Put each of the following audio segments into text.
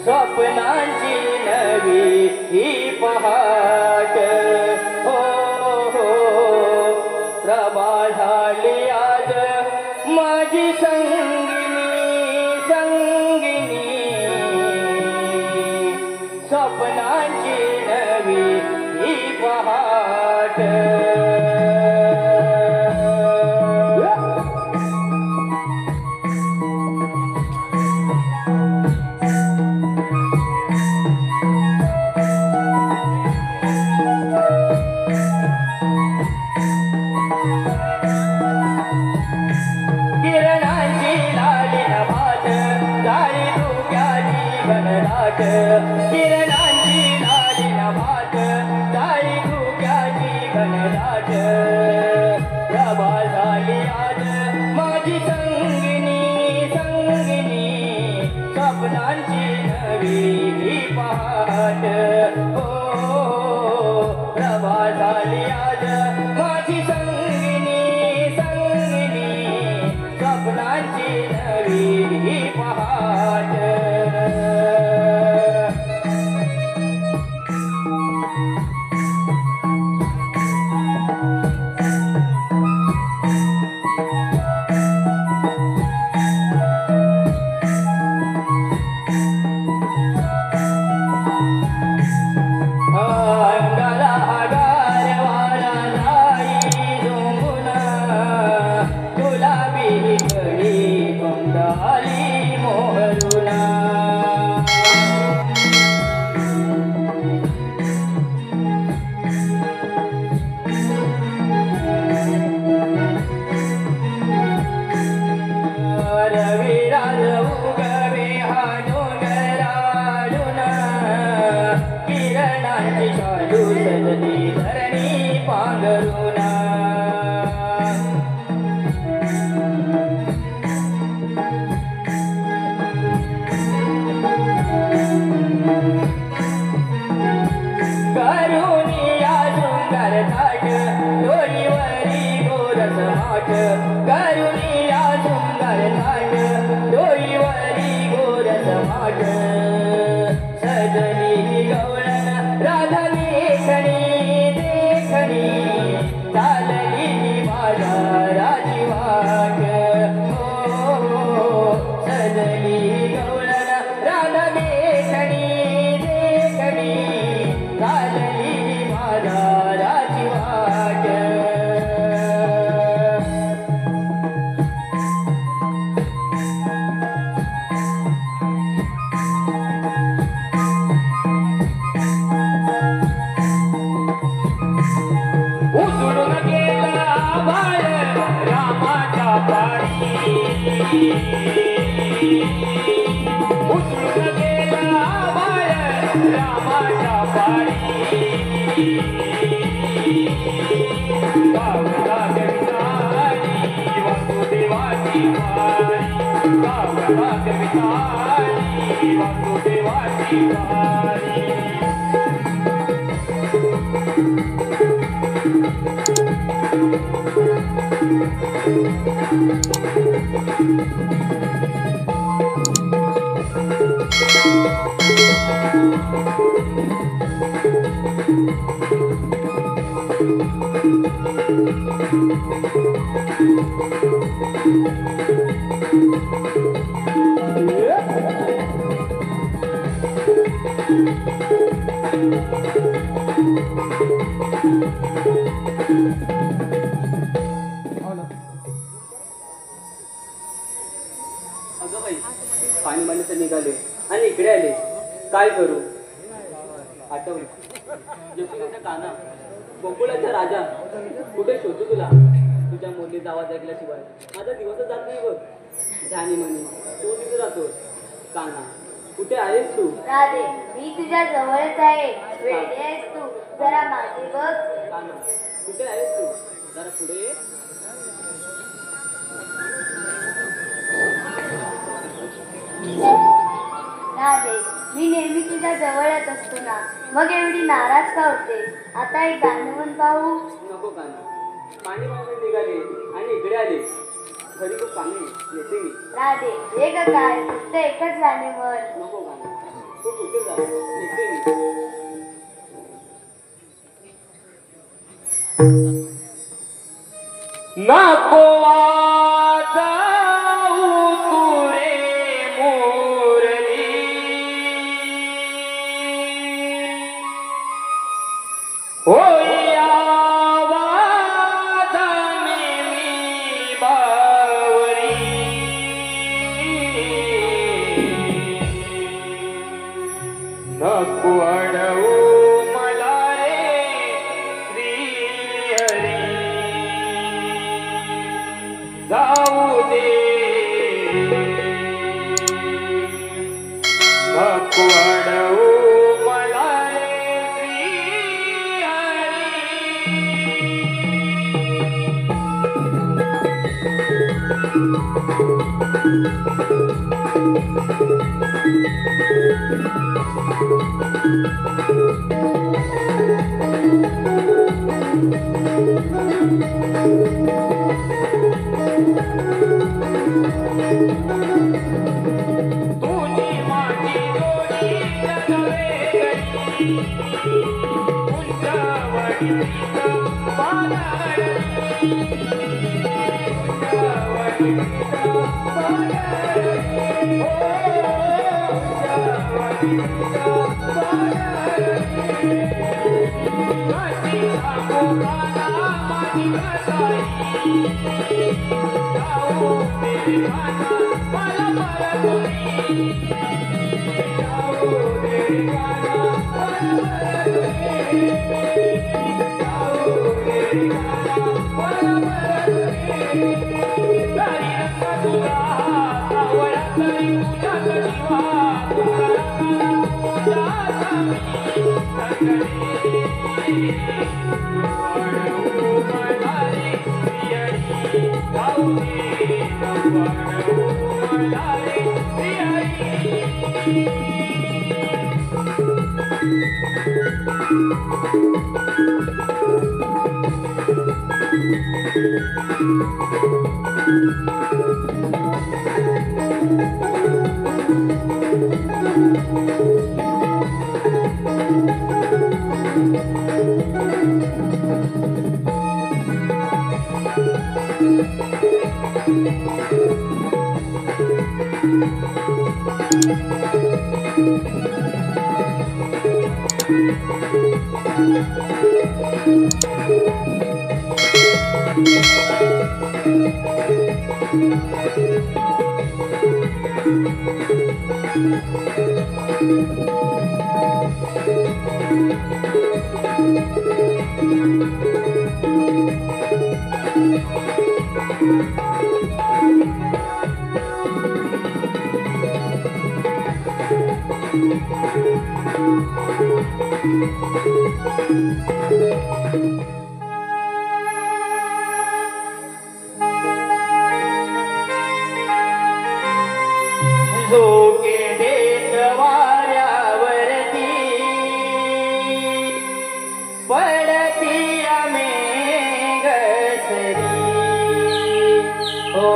स्वप्नांची नवी ही पहाट हो हो प्रभा झाली आज माझी संगिनी संगिनी स्वप्नांची नवी ही पहाट किरणांची लालीन भात जाळी धुक्याची घनदाट प्रभा झाली आज माझी संगिनी संगिनी स्वप्नांची नवी ही पहाट हो प्रभा झाली आज माझी संगिनी संगिनी स्वप्नांची नवी ही पहाट करुणिया सुंदर थाट डोईवरी गोर समाट सजली गवळण राधा देखणी देखणी चालली बाजाराची वाट हो सजली गवळण राधा देखणी देखणी चालली बाजाराची वाट उचलून गेला बाळ रामाच्या पारी गावला कविताली वासुदेवाची वारी गावला कविताली वासुदेवाची वारी पाणी मांडण्याचे निघाले आणि इकडे आले. काय करू आठवले जोशीचा काना गोकुळाचा राजा कुठे शोधू तुला. तुझ्या मुलीचा आवाज ऐकल्याशिवाय माझा दिवसच जात नाही बघ. ध्यानी म्हणे तू तिथे राहतो. काना कुठे आहेस तू. राधे मी तुझ्या जवळच आहे. वेडे आहेस तू जरा मागे बघ. काना कुठे आहेस तू जरा पुढे ये. राधे मी नेहमी तुझ्या जवळच असतो ना, मग एवढी नाराज का होते. आता एक गाणं म्हण पाहू. नको काना पाणी मागायला निघाले आणि इकडे आले. घरी खूप कामे येते मी. राधे हे ग काय फक्त एकच गाणे म्हण. नको काना तू कुठे जा येते मी. नको वाजाऊ तू रे मुरली होई आवाजाने मी बावरी. नको अडवू मला रे श्रीहरी. जाऊ दे नको अडवू मला रे श्रीहरी. तुझी माझी जोडी नव्हे उंचावडीचं पालळी. उंचावडीचं पालळी हो उंचावडीचं पालळी. कशी सांगू काना माझी कसाई. जाऊ दे काना मला परतोई. जाऊ दे काना मला परतोई. जाऊ दे काना मला परतोई. तरी रंग तुझा सावळा तरी तुझ्याच जीवा. तुझा रंग तुझ्याच मी सगळी. वाढवू मला रे प्रियरी. जाऊ दे वाढवू मला रे प्रियरी. झोके देत वाऱ्यावरती पडती मेघ सरी. हो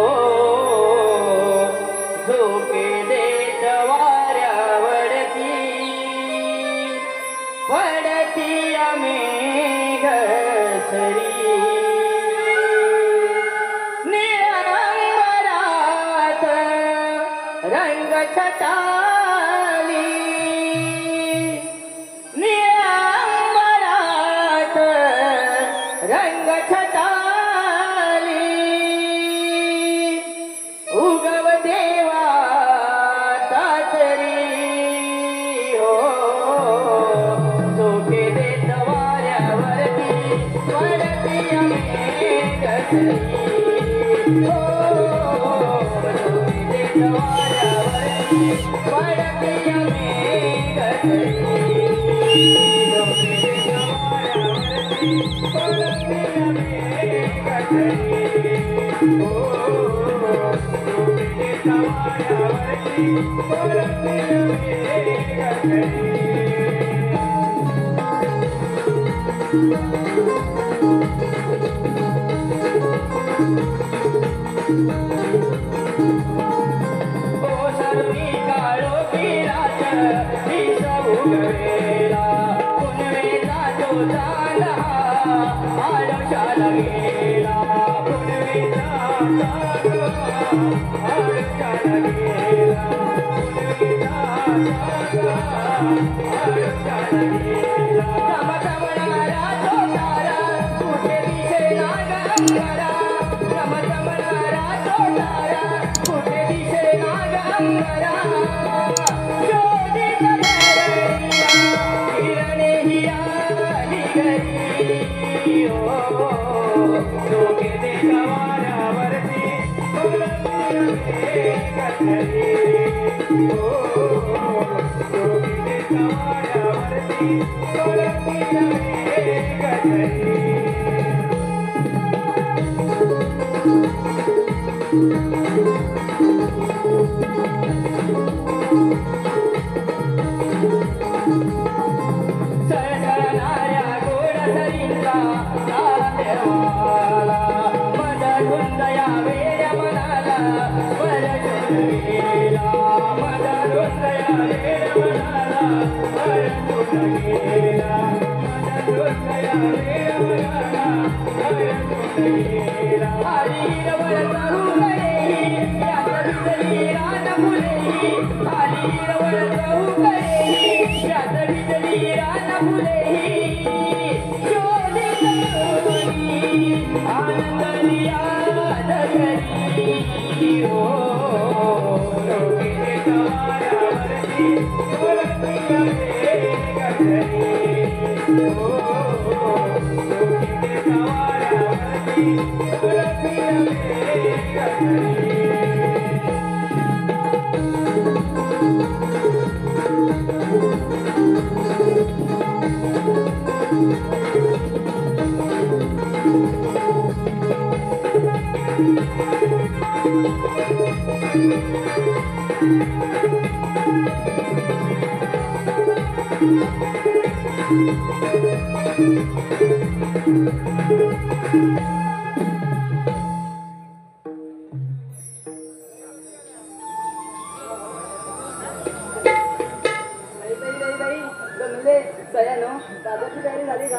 झोके देत वाऱ्यावरती पडती मेघ सरी. रंग छटाली निळंबरात रंग छटाली उगव देवा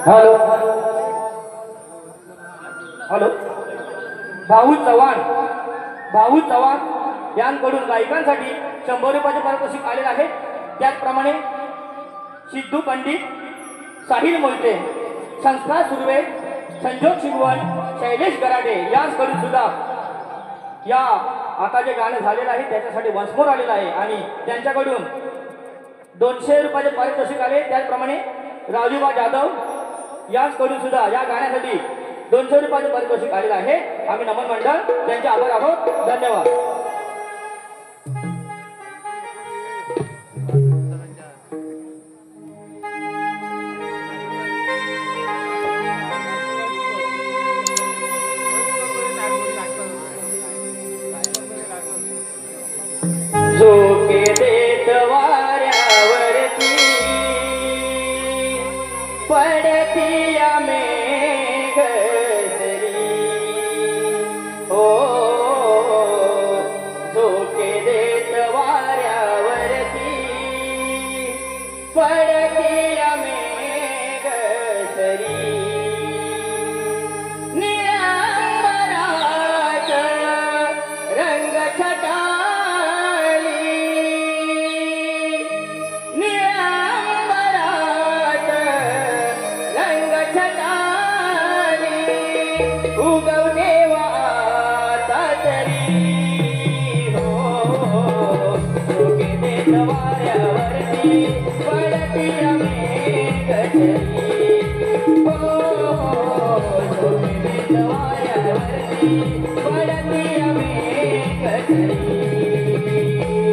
हॅलो हॅलो भाऊ चव्हाण यांकडून गायकांसाठी 100 रुपयाचे पारितोषिक आलेले आहे. त्याचप्रमाणे सिद्धू पंडित, साहिल मोहिते, संस्कार सुर्वे, संजोग शिगवण, शैलेश गराडे यांकडून सुद्धा या आता जे गाणं झालेलं आहे त्याच्यासाठी वंशमोर आलेलं आहे आणि त्यांच्याकडून 200 रुपयाचे पारितोषिक आले. त्याचप्रमाणे राजूबा जाधव यांकडून सुद्धा या गाण्यासाठी 200 रुपयाचे पारितोषिक आलेलं आहे. आम्ही नमन मंडळ त्यांचे आभार आहोत. धन्यवाद. झोके देत वाऱ्यावरती पडती मेघ सरी, ओ झोके देत वाऱ्यावरती पडती मेघ सरी. निळांबरात रंग छटा वाऱ्यावरती पडती अमेघ धरी.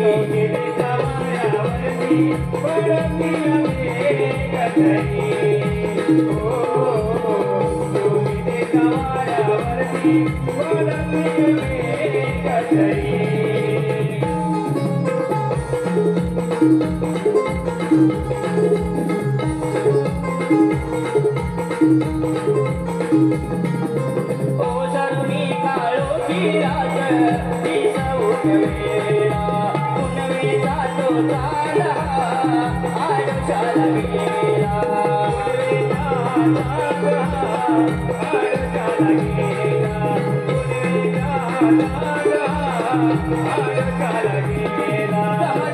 जोगिनीच्या वाऱ्यावरती पडती अमेघ धरी. ओ, जोगिनीच्या वाऱ्यावरती पडती अमेघ धरी. ओझरुनी काळोखी राज दिसऊ ठेवेला. पुनवे जातो चाला आयुष्याला गेला. पुनवे जाता आयुष्याला गेला. पुनवे जाता आयुष्याला गेला.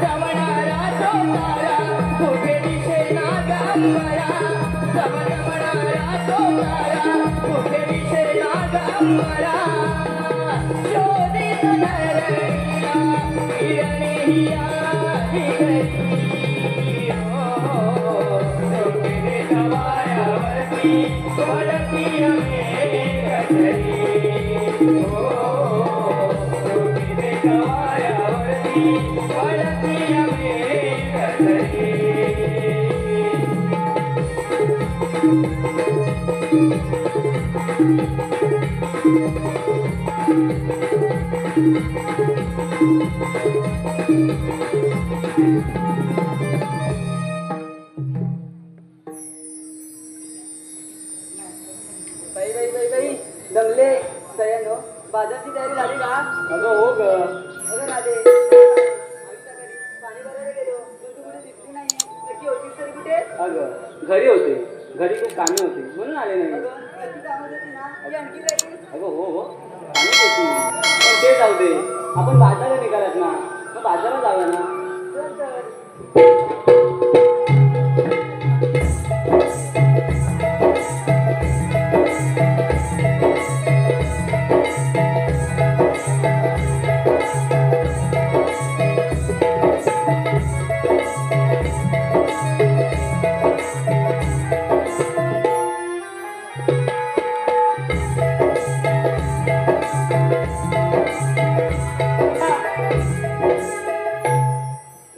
जमजमणारा तो तारा कुठे दिसेना गंभरा. जमजमणारा तो तारा कुठे दिसेना गंभरा. शोधित धरणीला किरणे हिया घरी. हो, जोगिनीच्या वाऱ्यावरती पडती अमेघ धरी. हो, जोगिनीच्या वाऱ्यावरती पडती अमेघ धरी. बाई बाई बाई बाई दमले सयानो. बाजारची तयारी झाली का? अगं हो ग. अगं राधे, आमच्या घरी पाणी भरायला गेलो पण तू कुठे दिसली नाही. नक्की होतीस तरी कुठे? अगं घरी होते. घरी खूप कामे होती म्हणून आले नाही. अगं नक्की कामात होती ना? ही आणखी काही अगं हो हो कामेच होती. पण ते जाऊ दे, आपण बाजारात निघालात ना, मग बाजारात जाऊया ना. चल तर.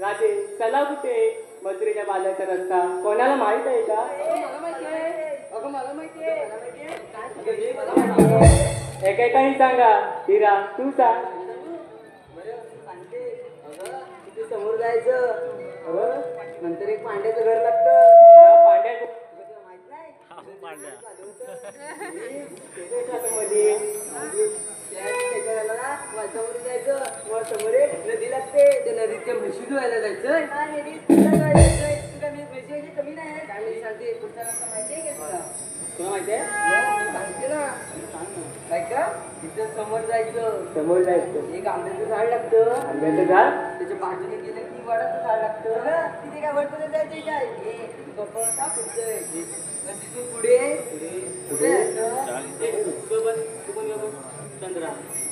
राजे चला कुठे? मथुरेच्या बाजारचा रस्ता कोणाला माहित आहे का? मला माहिती आहे. अगं मला माहिती आहे. मला माहिती आहे. अगं हे मला माहिती आहे. एकेकाने सांगा. हिरा तू सांग. बरं सांगते. अगं तिथे समोर जायचं. अगं नंतर एक पांड्याचं घर लागतं. त्या पांड्या तुला माहित नाही? मध्ये त्याच्या समोर जायचं. मग समोर एक नदी लागते. त्या नदीत त्या म्हशी धुवायला जायचं. तुला मी म्हशी कमी नाही आहे. काय म्हशी सांगते? पुढचा रस्ता माहिती आहे का तुला? तुला माहिती आहे? मी सांगते ना. काय का? तिथं समोर जायचं. समोर जायचं. एक आंब्याचं झाड लागतं. आंब्याचं झाड. त्याच्या बाजूने गेलं की वडाचं झाड लागतं. तिथे काय वडपण जायचं काय? गप्पा पुढचं तिथून पुढे पुढे जायचं. तू पण ये बस. चंद्रा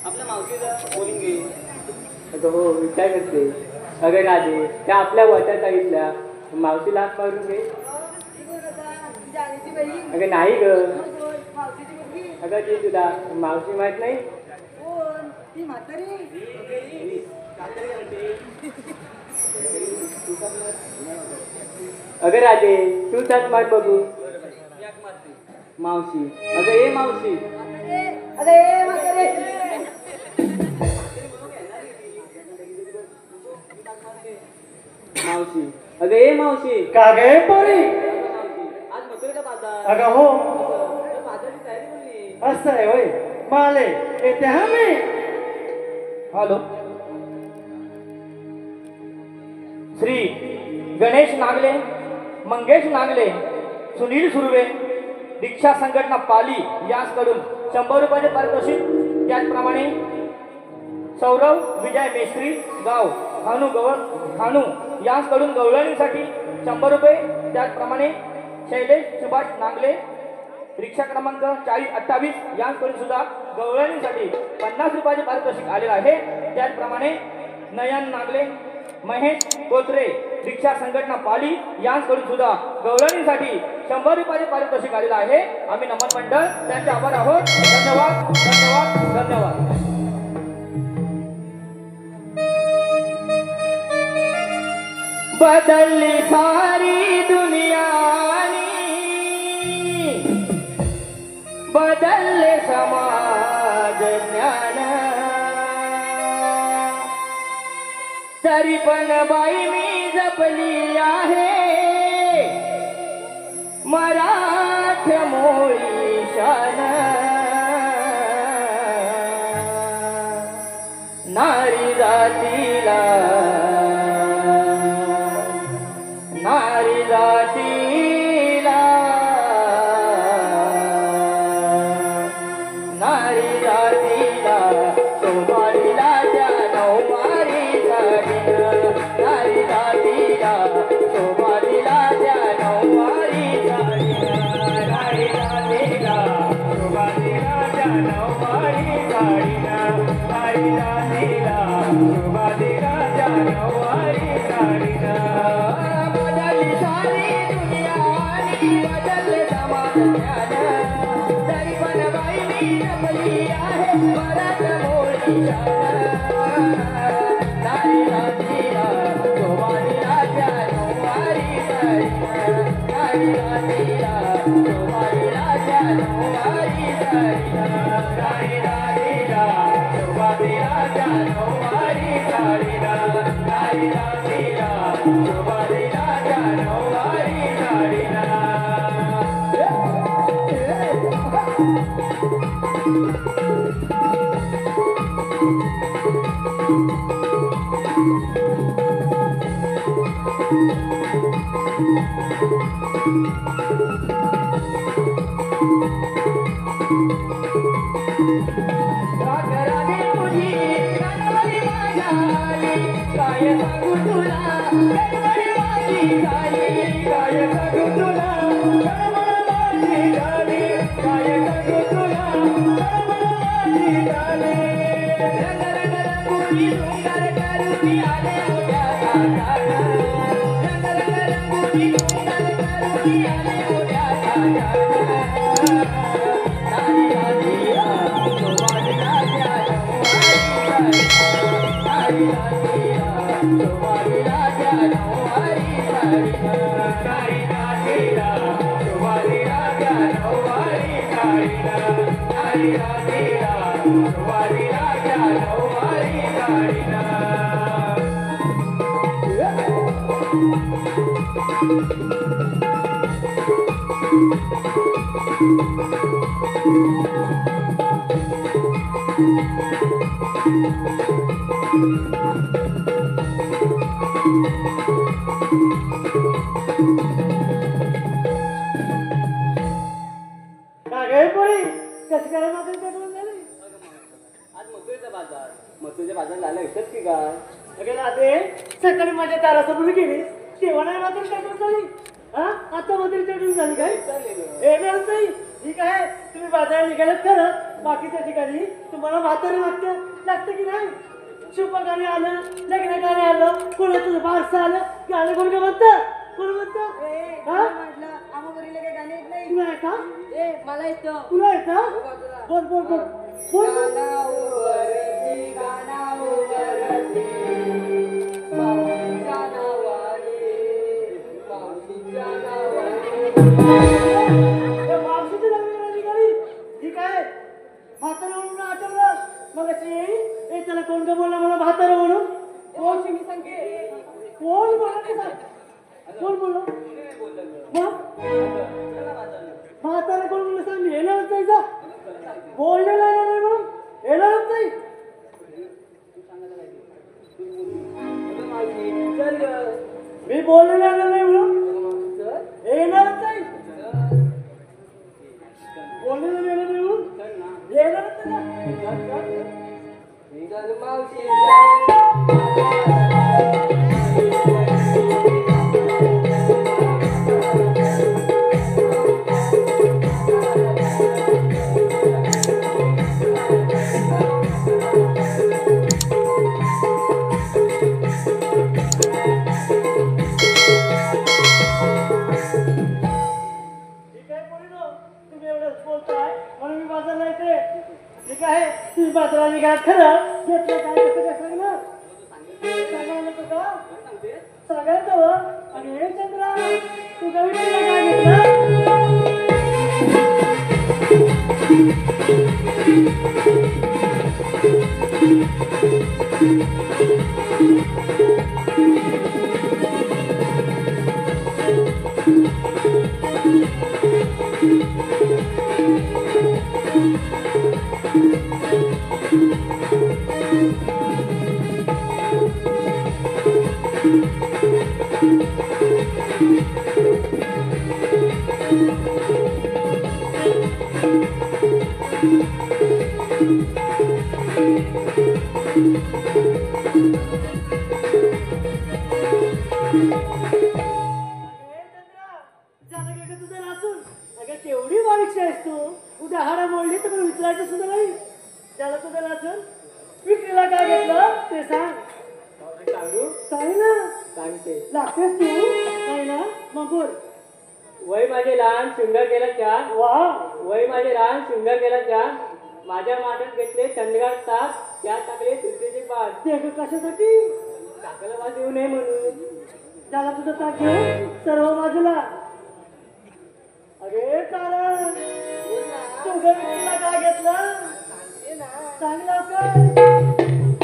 आपल्या मावशीला बोलून घे. अगं हो विचार करते. अगं राजे त्या आपल्या वाट्यात सांगितल्या. मावशीला हात मारून घे. तुझ्या आईची बहीण अगं नाही ग. मावशीची मुलगी अगं ती तुला मावशी माहित नाही. कोण? ती म्हातारी. अगं राजे तू हात मार बघू. मावशी. अगं ए मावशी. अरे म्हातारे. मावशी. अगं ए मावशी. का गे पोरी? आज मथुरेचा बाजार. अगं हो बाजारची तयारी बोलली. असं आहे होय. माले येते हा मी. हॅलो. श्री गणेश नागले, मंगेश नागले, सुनील सुर्वे, दीक्षा संघटना पाली याचकडून 100 रुपयाचे पारितोषिक. त्याचप्रमाणे सौरव विजय मेस्त्री गाव खानू याचकडून गवळणीसाठी 100 रुपये. त्याचप्रमाणे शैलेश सुभाष नागले रिक्षा क्रमांक 4028 यांकडून सुद्धा गवळणीसाठी 50 रुपयाचे पारितोषिक आलेले आहे. त्याचप्रमाणे नयन नागले, महेश कोत्रे रिक्षा संघटना पाली यांकडून सुद्धा गवळणीसाठी ₹100 पारितोषिक आलेलं आहे. आम्ही नमन मंडळ त्यांचे आभार आहोत. धन्यवाद धन्यवाद धन्यवाद. बदलली सारी दुनियानी, बदलले समाज ज्ञान, तरी पण बाई मी जपली आहे मराठमोळी शान. नारी जातीला, नारी जातीला, नारी जातीला शोभालीला त्या नऊवारी साडीनं. नारी जातीला शोभालीला त्या नऊवारी साडीनं. नारी जातीला शोभालीला त्या नऊवारी साडीनं. नारी जातीला शोभालीला त्या नऊवारी साडीनं. बदलली सारी दुनिया आणि बदलले समाज ज्ञान, तरी पण बाई मी जपली आहे मराठमोळी शान. नारी जातीला शोभालीला त्या नऊवारी साडीनं. नारी जातीला शोभालीला त्या नऊवारी साडीनं. नारी जातीला शोभालीला त्या नऊवारी साडीनं. नारी जातीला शोभालीला त्या नऊवारी साडीनं. रागरागे तुझी कणवली माझी, काय सांगू तुला कणवली माझी झाली. काय सांगू तुला कणवली माझी झाली. काय सांगू तुला कणवली माझी झाली. रंग रंग रंगुनी शृंगार करून आले उद्या साजानं. रंग रंग रंगुनी शृंगार करून आले उद्या साजानं. नारी जातीला शोभालीला त्या नऊवारी साडीनं. नारी जातीला शोभालीला त्या नऊवारी साडीनं. नारी जातीला शोभालीला त्या नऊवारी साडीनं. नारी जातीला शोभालीला त्या नऊवारी साडीनं. काय पोरी कशी काय मात्र पेटवून झाली? आज मथुरेचा बाजार झाला विसरत की काय? अगे राधे, सकाळी माझ्या दारासमोर गेली तेव्हा नाही मात्र पेटवून झाली. हा आता मात्र पेटवून झाली काय? येणार नाही. ठीक आहे, तुम्ही बाजारात निघालात खरं. बाकीच्या ठिकाणी तुम्हाला म्हातारं लागतं की नाही? शुभ गाणे आलं, लग्न गाणे आलं, कोणाचं बारसं आलं, गाणं कोण म्हणतं? कोण म्हणतं? हा? तुला आहे का? मला येतो. तुला आहे का? बोल बोल बोल बोल. मावशीची लग्न निघाली. ठीक आहे, म्हातारं म्हणून आठवलं मग ए त्याला कोण का बोलला मला म्हातारं म्हणून? कोण बोलला? कोण बोललो? म्हातारं कोण बोललं सांग. येणारच नाही जा. बोललेला नाही म्हणून येणारच नाही. मी बोललेला नाही म्हणून येणारच नाही. बोललेलं येणार नाही म्हणून येणारच नाही. तुम्ही बाजाराला निघालात खरं घेतलं काय कसं काय सांगणार सांगायला नको का सांगायचं हो. आणि हे चंद्रा तू गविष्टीला काय घेतलं झालं का तुझं नाचून अगं केवढी बारीकशी आहेस तू उद्या हाडा मोडली तर पण विचारायचं सुद्धा नाही झालं तुझं नाचून विक्रीला काय घेतलं ते सांग सांगू सांग ना सांगते लागतेस तू नाही ना मग बोल वय माझे लहान शृंगार केला छान वा वय माझे लहान शृंगार केला छान माझ्या माठात घेतले थंडगार ताप त्यात टाकले तुळशीचे पान ते ग कशासाठी टाकायला वाज येऊ नये म्हणून झाला तुझं ताक घेऊन सर्व बाजूला अगे कारण तू ग विक्रीला काय घेतलं सांग लवकर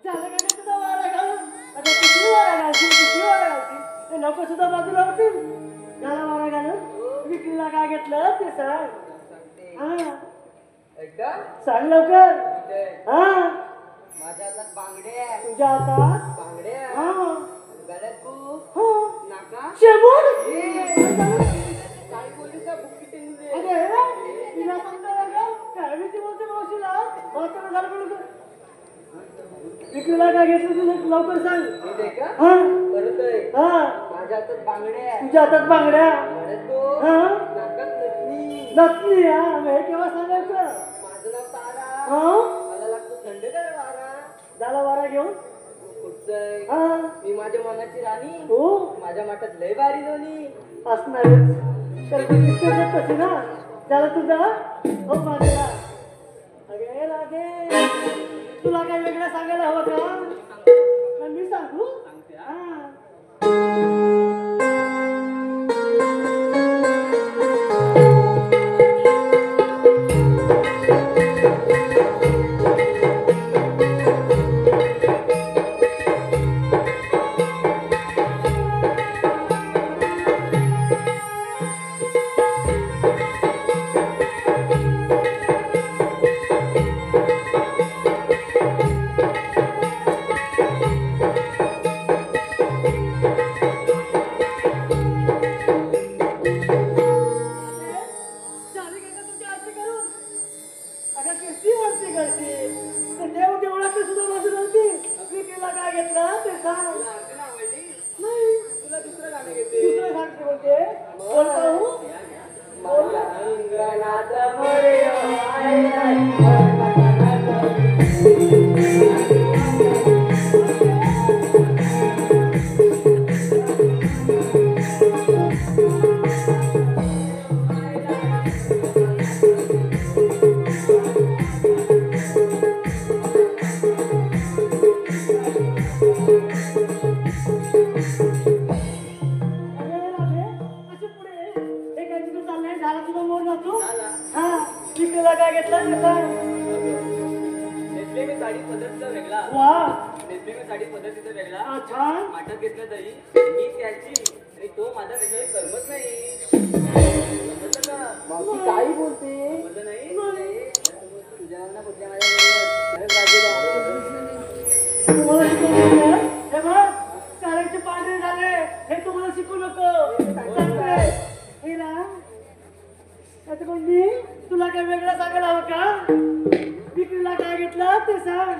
झालं का तुझा वारा घालून आता किती वारा घालशील ते लोक सुद्धा बाजूला होतील झाला वारा घालून विक्रीला काय घेतलं ते सांग हा सांग लवकर हा माझ्या हातात बांगड्या तुझ्या हातात बांगड्या हा गळ्यात खूप हो नाका शेबूड काय बोलू का बुक्की टेंगुले अरे तिला सांगता का काय भीती बोलते मावशीला म्हातारं झालं बोलू का विक्रीला काय घेतलं तुझं लवकर सांग हे का हा परत आहे. हा माझ्या हातात बांगड्या तुझ्या हातात बांगड्या गळ्यात खूप हा नाकात नथनी नसली हा मग हे केव्हा सांगायचं माझं नाव तारा हा मला लागतो थंडगार वारा झाला वारा घेऊन कुठचंय हा मी माझ्या मनाची राणी हो माझ्या माठात लय भारी दोन्ही असणारच तर ती दिसतेच तशी ना झालं तुझा हो माझ्या अगे राधे तुला काय वेगळं सांगायला हवं का मग मी सांगू हा झाली का तुझी आरती करून अगं किती वरती करते ते देव देवळाचं सुद्धा बाजू नव्हती मी तिला काय घेतलं ते सांग तुला आरती नाही आवडली नाही तुला दुसरं गाणं घेते दुसरं सांगते बोलते बोल पाहू मला अंगणात मोरयो आय अरे राधे, अशी पुढे हे काय तिथं चाललंय झाला तुझा मोर नाचू हा विक्रीला काय घेतलं ते सांग नेसले मी साडी पद्धतीचा वेगळा वा नेसले मी साडी पद्धतीचा वेगळा हा, छान माठात घेतलं दही मी त्याची आणि तो माझा त्याच्यावर करमत नाही समजलं का मावशी काही बोलते समजलं नाही नाही. तुझ्या कुठल्या माझ्या सांग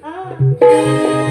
हा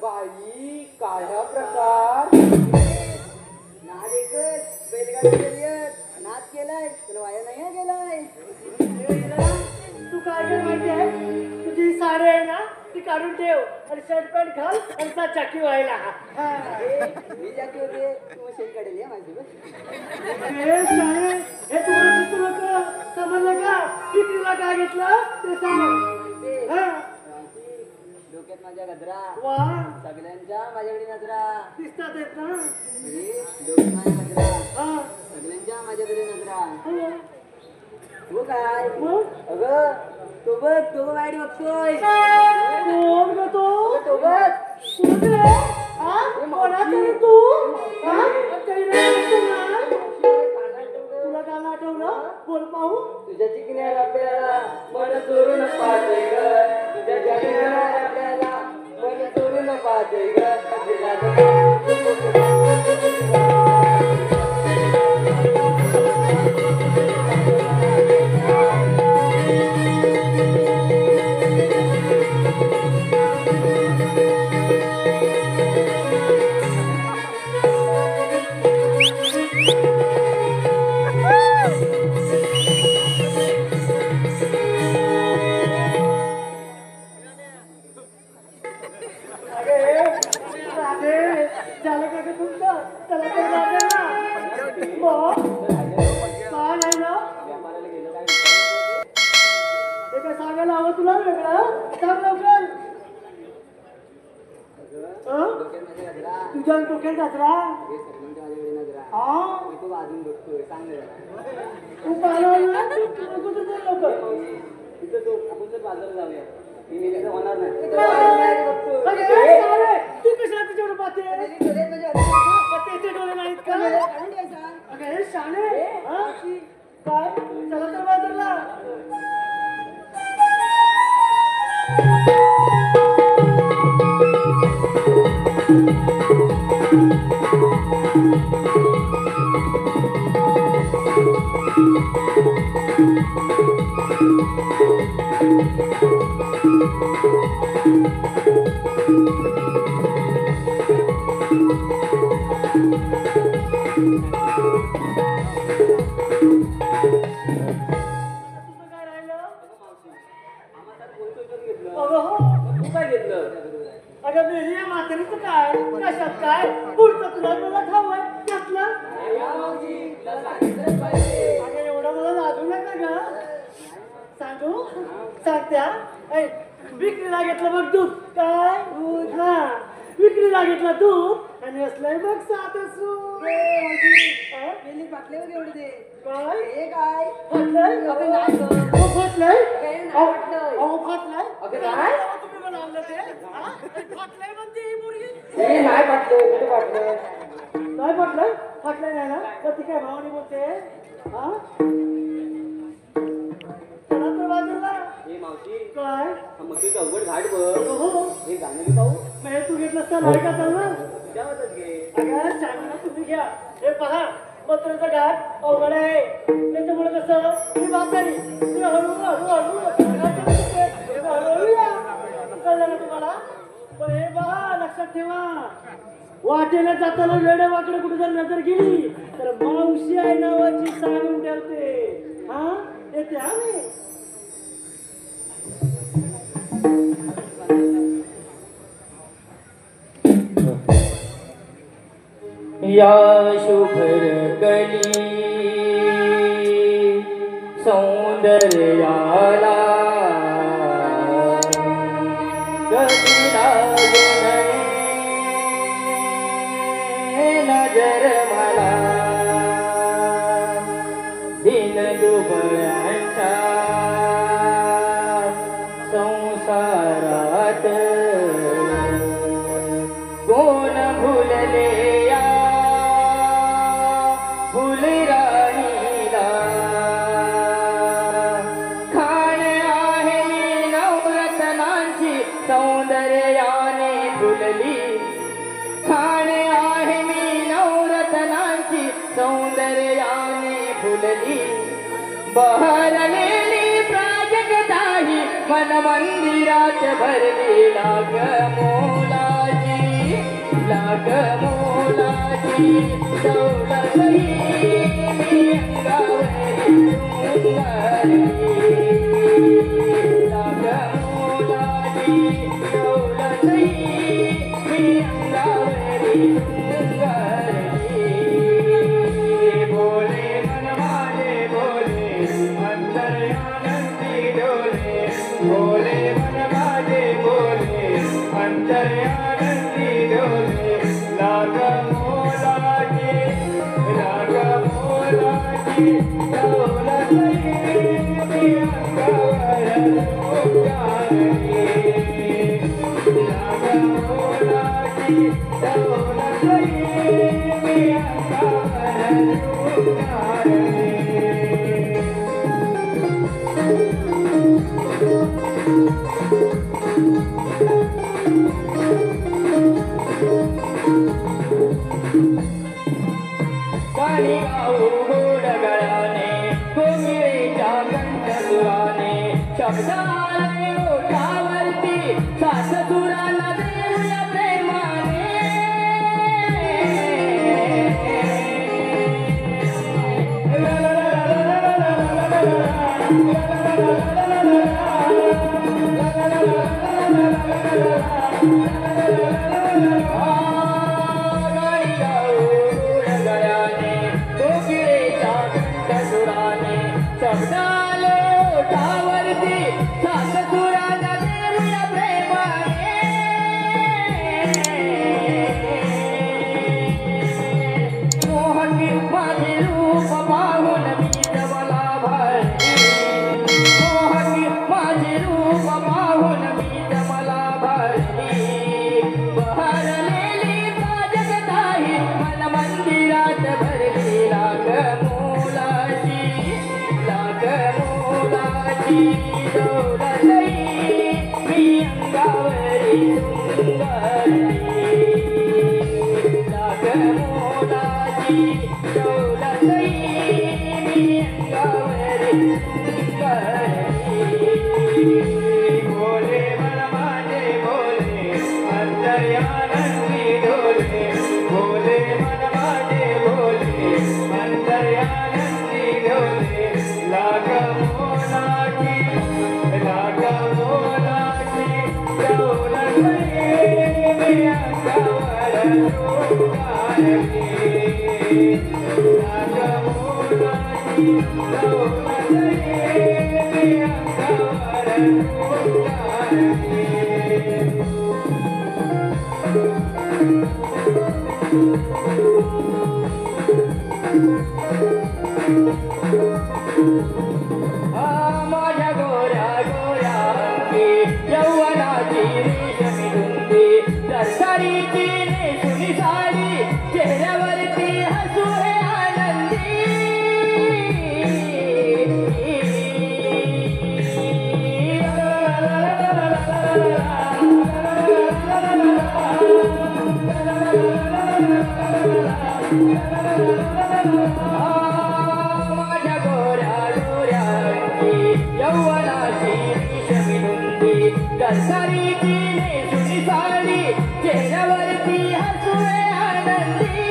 बाई काय हा प्रकार नाद एकच बैलगाडा शर्यत नाद केलाय पण वाया नाही गेलाय तू काय कर माहिती आहे तुझी साडी आहे ना ती काढून ठेव आणि शर्ट पॅन्ट घाल आणि सा चाकी व्हायला हा. मी जाते होते तू शेत काढेल या माझी हे सारे हे तुम्हाला सुचलं का समजलं का कितीला काय घेतलं ते सांग हा डोक्यात माझ्या गजरा वा सगळ्यांच्या माझ्याकडे नजरा दिसतात येत ना डोक्यात माझ्या गजरा हा सगळ्यांच्या माझ्याकडे नजरा हो. हो काय मग अगं तो वाईट बघतोय कोण ग तो तो बघ कोण रे? हा? कोणाचा रे तू हा? काही नाही तुला तुला गाणं आठवलं बोल पाहू तुझ्या चिकन्या आपल्याला मन चोरून पाहते ग तुझ्या चिकन्या आपल्याला मन चोरून पाहते ग अरे राधे झालं का ग तुमचं चला तर राधे ना मग काय नाही ना ते काय सांगायला हवं तुला वेगळं सांग लवकर हं? तुझ्या डोक्यात गजरा हा अजून बघतोय सांग तू पाहिलं ना तू कुठं चल लवकर तिथं तो आपण तर बाजारात जाऊया मी मेल्याचं होणार नाही अरे सारे, तू कशाला तिच्यावर पाहते त्याचे डोळे नाहीत का अगं हे शाणे हा? काय चला तर बाजारला तुझं काय राहिलं अगं हो तू काय घेतलं अगं मेली या म्हातारीचं काय कशात काय पुढचं तुला मला ठाव आहे त्यातलं अगं एवढं मला लागू नका ग सांगू सांगत्या ऐ विक्रीला घेतलं बघ दूध काय दूध हा विक्रीला घेतलं दूध आणि असलंय बघ साधं सूप बाटले एवढे दे काय हे काय फाटलंय अगं नाही गं. हो, फाटलंय अगं नाही फाटलंय. अहो फाटलंय अगं नाही. अहो, तुम्ही मला आणलं ते हा? फाटलंय म्हणते ही मुलगी हे नाही बाटले कुठे बाटले नाही फाटलंय फाटलंय नाही ना तर ती काय भावनी बोलते हा चला तर बाजूला हे मावशी काय हा मग अवघड घाट बघ हो हे गाणं बी पाहू म्हणजे तू घेतलंस तर नाही का चाललं त्यावरच घे अगं चांगलं तुम्ही घ्या हे पहा पत्राचं घाट अवघड आहे त्याच्यामुळे कसं मी म्हातारी मी हळूहळू या कळलं ना तुम्हाला पण हे बघा लक्षात ठेवा वाटेला जाताना वेड्या वाकडे कुठे जर नजर गेली तर मावशी आहे नावाची सांगून ठेवते हा येते आम्ही या शुभ्र कली सौंदर्याला कधी लागू नये नजर मला दिन दुबळ्यांच्या संसारात कोण भुलले या फुलराणीला खाण आहे मी नवरत्नांची सौंदर्याने फुलली खाण आहे मी नवरत्नांची सौंदर्याने फुलली बहरलेली प्राजक्ताही मन मंदिरात भरली लाग मोलाची दौलतही मी अंगावरी लाग मोलाची दौलतही मी अंगावरी बोले मन माझे बोले अंतर्यानंदी डोले बोले मन माझे बोले अंतर्यानंदी डोले लाग मोलाची दौलतही मी अंगावर उगारली लाग मोलाची दौलतही मी अंगावर उगारली गाणी गाऊ गोड गळ्याने कोकिळेच्या कंठसुराने शब्दाने ओठावरती सात सुराला देऊया प्रेमाने गाणी गाऊ गोड गळ्याने कोकिळेच्या कंठसुराने शब्दाले ओठावरती सात सुराला देऊया प्रेमाने मोहकी माझे रूप पाहून मी जवला भरली मोहकी माझे रूप पाहून मी जवला भरली बहरलेली प्राजक्ताही मन मंदिरात भरली लाग मोलाची दौलतही मी अंगावरी उगारली लाग मोलाची दौलतही मी अंगावरी उगारली बोले मन माझे बोले अंतर्यानंदी डोले बोले मन माझे बोले अंतर्यानंदी डोले लाग मोलाची दौलतही मी अंगावर उगारली लाग मोलाची दौलतही मी अंगावर उगारली माझ्या गोऱ्या गोऱ्या अंगी यौवनाची रेशमी धुंदी सरसरीची नेसुनी साडी चेहऱ्यावरती हसू हे आनंदी माझ्या गोऱ्या गोऱ्या अंगी यौवनाची रेशमी धुंदी सरसरीची नेसुनी साडी चेहऱ्यावरती हसू हे आनंदी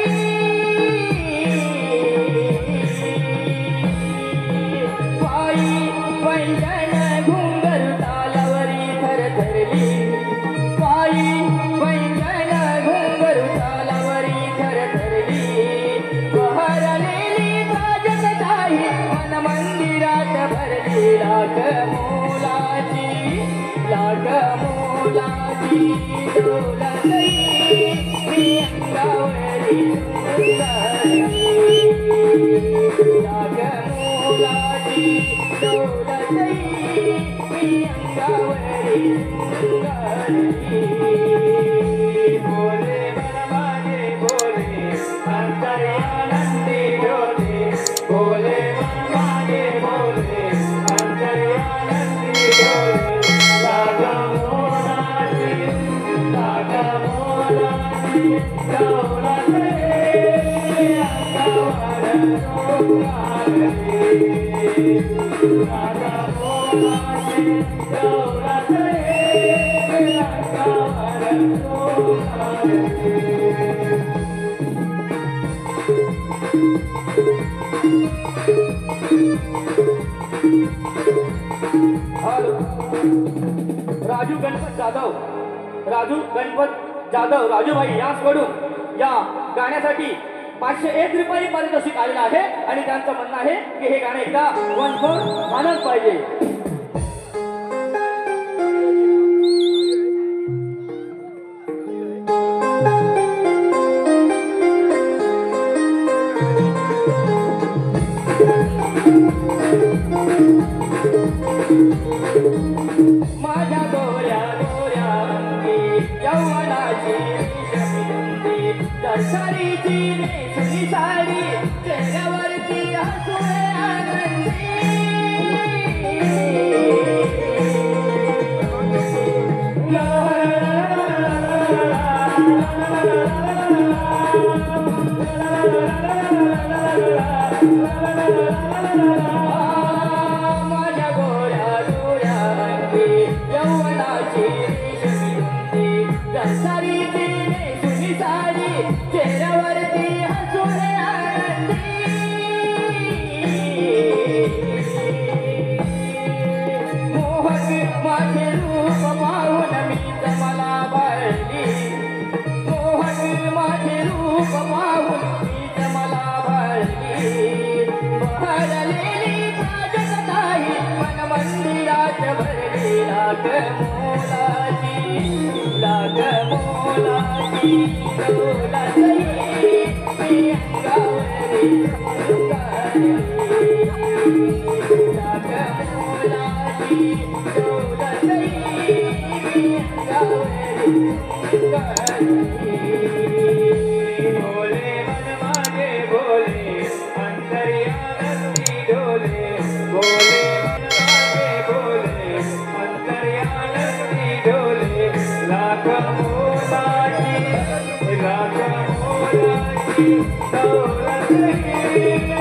पायी पैंजण घुंगरू तालावरी थरथरली पायी पैंजण घुंगरू तालावरी थरथरली मोलाची दौलतई मी अंगावरी लाग मोलाची दौलतई मी अंगावरी बोले मन माझे बोले अंतर्यानंदी डोले बोले मन माझे बोले अंतर्यानंदी डोले लाग मोलाची दौलतई राजू गणपत जाधव राजूभाई यांच्याकडून या गाण्यासाठी 501 रुपये पारितोषिक आलेलं आहे आणि त्यांचं म्हणणं आहे की हे गाणं एकदा वन फोर मानच पाहिजे. माझ्या गोऱ्या गोऱ्या अंगी यौवनाची रेशमी दर्शनीची रेशमी साडी चेहऱ्यावरती हसुळे आनंदी माझ्या गोऱ्या गोऱ्या अंगी यौवनाची रेशमी दर्शनीची रेशमी साडी चेहऱ्यावरती हसुळे आनंदी मोहक माझे रूप पाहून मीच मला भरली मोहक माझे रूप पाहून मीच मला भरली बहरलेली प्राजक्ताई मन मंदिरात भरली लाग मोलाची दौलतई मी अंगावरी लाग मोलाची दौलतई मी अंगावरी बोले मन माझे बोले अंतर्यानंदी डोले बोले मन माझे बोले अंतर्यानंदी डोले लाख मोलाची दौलतई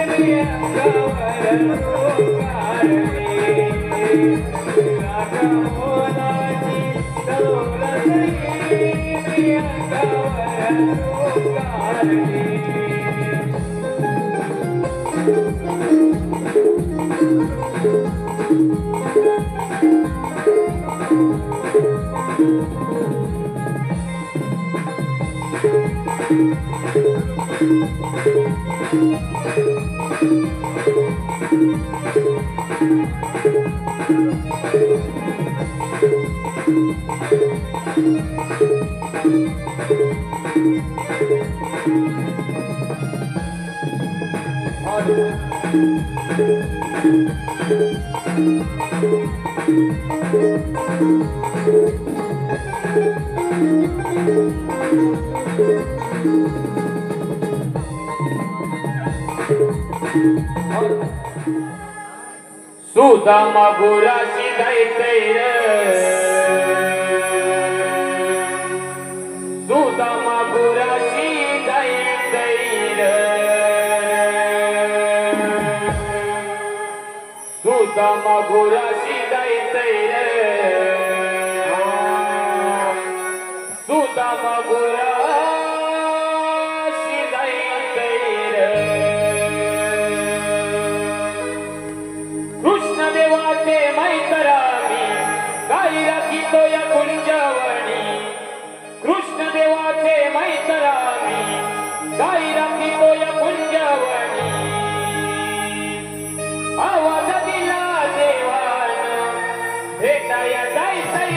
मी अंगावर रोकारली लाख मोलाची दौलतई मी अंगावर रोकारली. सुदामा गुराशी जायचंय सुदामा गुराशी जायचंय सुदामा गुराशी जायचंय सुदामा गुराशी जायचंय कृष्ण देवाचे मैत्रामी गाई राखीतो या कुंजवणी कृष्ण देवाचे मैत्रामी गाई राखीतो या कुंजवणी आवाज दिला देवान भेटाया जायचंय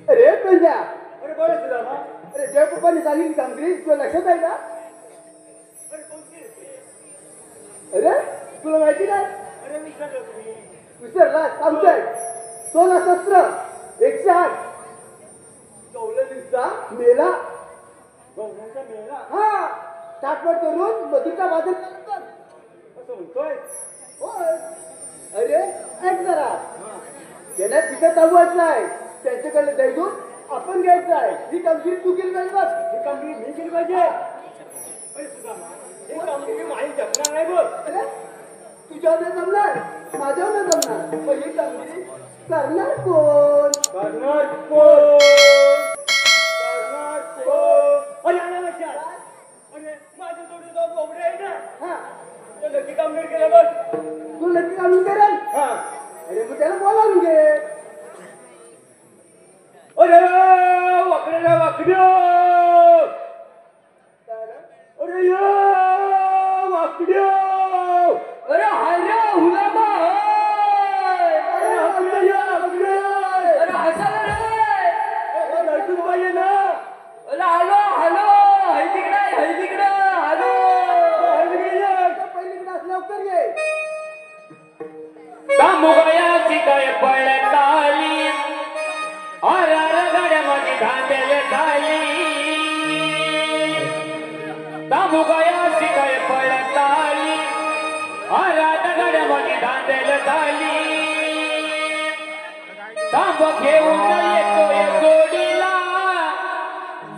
अरे पंजा, अरे बोला सुदामा, अरे जयपप्पांनी सांगितली कामगिरी तुला लक्षात आहे का? अरे तुला माहिती नाही? अरे विसरला सांगतोय. सोना शस्त्र 108 गौललीचा मेला. गौलाचा मेला? हा, ताटपट करून मधुरचा वादन करतात असं म्हणतोय. होय. अरे ऐक जरा, त्याला तिथं थांबवायचं आहे. त्यांच्याकडे दैदून आपण घ्यायचं आहे. ही कामगिरी तू केली पाहिजे. बस ही कामगिरी मी केली पाहिजे. अरे सुदामा, ही कामगिरी माझी जपणार नाही बघ. अरे तुझ्यावर नाही जमणार, माझ्यावर नाही जमणार. पण ही कामगिरी करणार कोण? करणार कोण? करणार कोण? अरे आला लक्षात. अरे माझ्या जोडी तो बोबडे आहे ना. हा, तो नक्की कामगिरी केलं बघ. तू नक्की कामगिरी करेल? हा. अरे मग त्याला बोलावून घे. अरे वाकड्या वाकड्या, अरे या वाकड्या, अरे हायऱ्या हुलामा, अरे वाकड्या वाकड्या, अरे हसायला रे, अरे नरसून पाहिजे ना. अरे हॅलो हॅलो, हय तिकडे हॅलो, पहिली क्लास लवकर ये. दामुगयाची काय पळताली, आरार गाड्यामध्ये धांदेल झाली. दामुगयाची काय पळताली, आरार गाड्यामध्ये धांदेल झाली. तांब घेऊन येतोय जोडीला,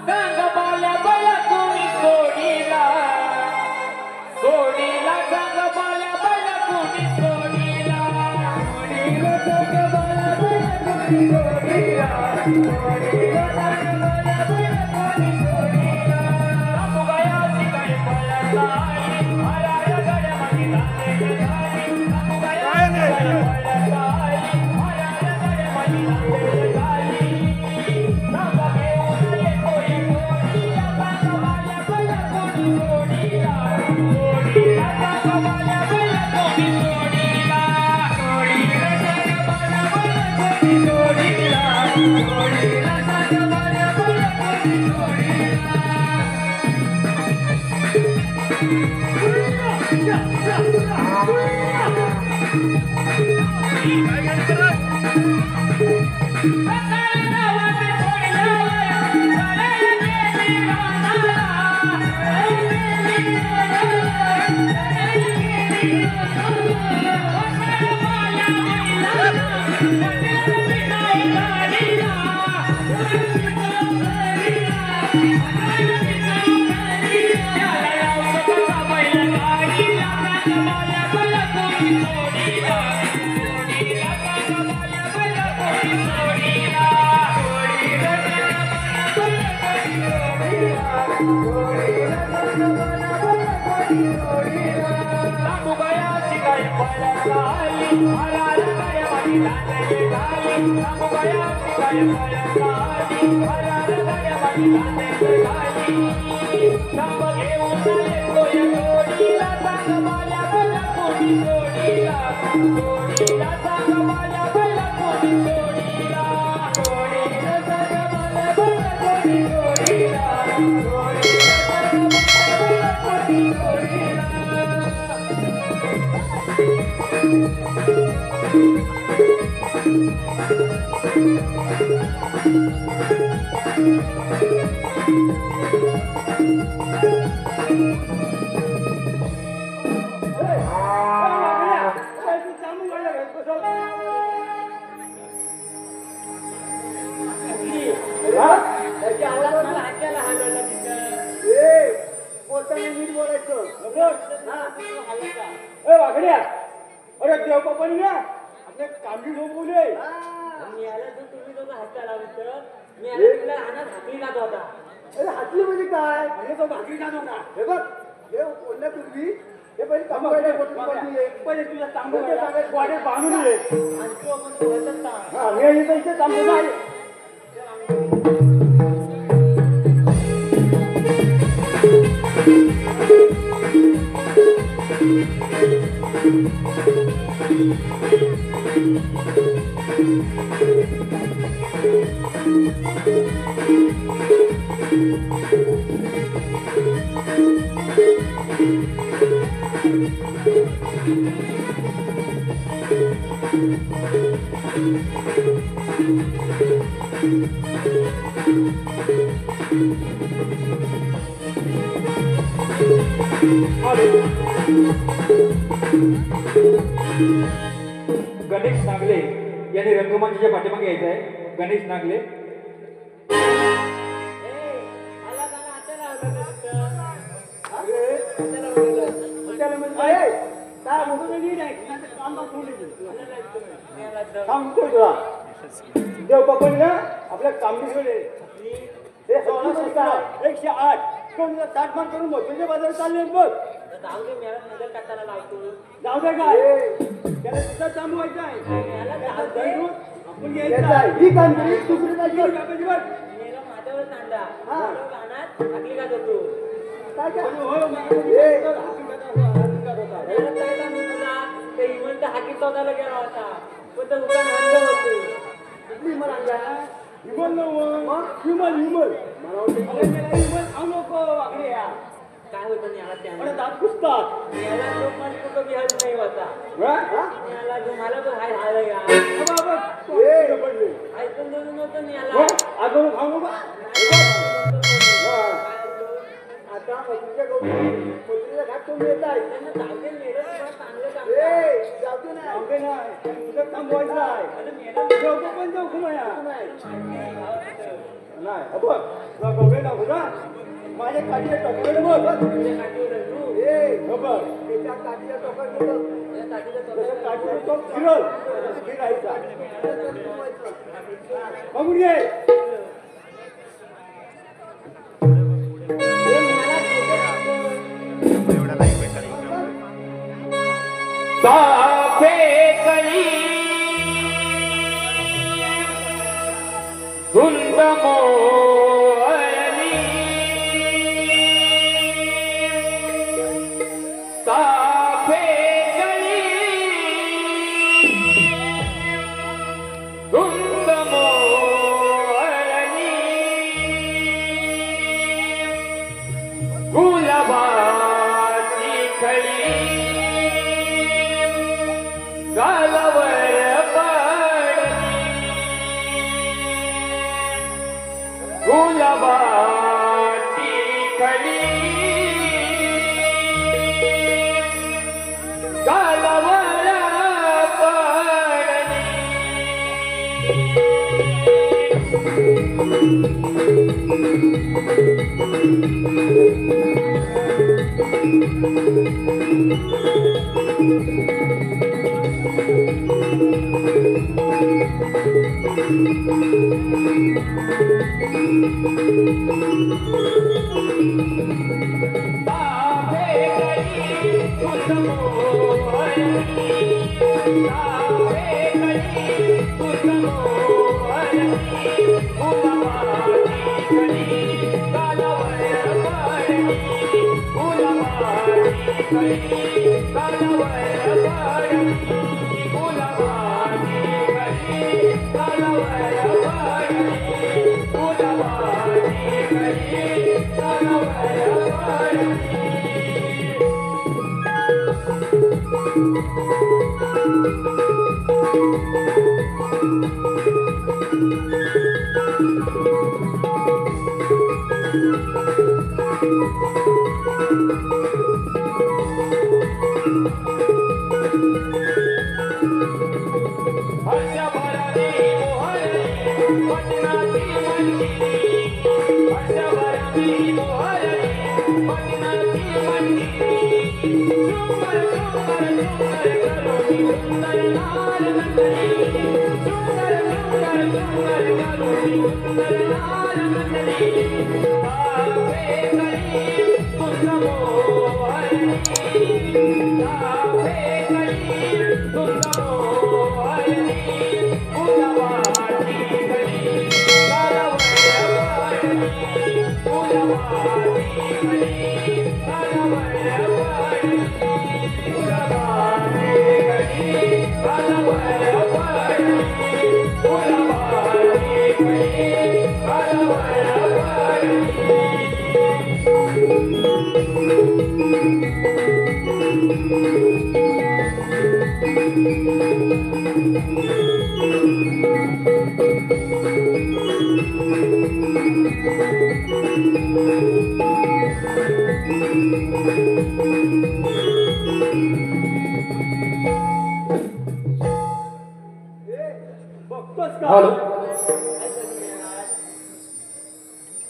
सांग बाल्या बला कोणी सोडीला. सोडीला सांग बाल्या बला कोणी सोडीला. सोडीला सांग बाल्या बला कोणी सोडीला. सोडीला सांग बाल्या बला कोणी सोडीला. दामुगयाची काय पळताली, आरार गाड्यामध्ये धांदेल झाली. दामुगयाची काय पळताली, आरार गाड्यामध्ये धांदेल झाली. तांब घेऊन येतोय जोडीला, सांग बाल्या वाघड्या अरे देव बापानी ना आपल्या कामडी झोपवले अरे हातली म्हणजे काय म्हणजे तो भाकरी खात होता हे बघ देव बोलण्यापूर्वी हे पहिले पहिले तुला चांगलं वाडे बांधून ये हा हे इथे चांगलं आहे गणेश नागले यांनी रंगमंचाच्या पाठीमागे यायचं आहे. गणेश नागले देव बापानी ना आपल्या कामडी 108 कोण 60 मान करून मोठ्याच्या बाजारात चालले बघ जाऊ दे काय त्याला सुद्धा थांबवायचं आहे आपण घ्यायचं आहे ही कामगिरी दुसरी काय काय होतं याला दात पुसतात याला लोक मला कुठं बिहार नाही होता याला मला तो हाय हाय या ऐकून देऊन नव्हतं याला अगं खाऊ नका आता मजुरीच्या घाट तुम्ही येत आहे त्यांना जाऊदे मेलं चांगलं चांगलं जाऊ नाही तुझं थांबवायचं आहे जेवतो पण जाऊ खुमाया नाही बघ तुला गवळे दाखवू ना माझ्या काठीच्या टोकाकडे बघ बघ त्याच्या काठीच्या टोकाकडे जसं काठीचा टोक फिरल तसं फिरायचा बघून घे साफे कळी धुंद मोरली साफे कळी धुंद मोरली गुलाबाची खळी गालावर पडली गुलाबाची खळी गालावर पडली हॅलो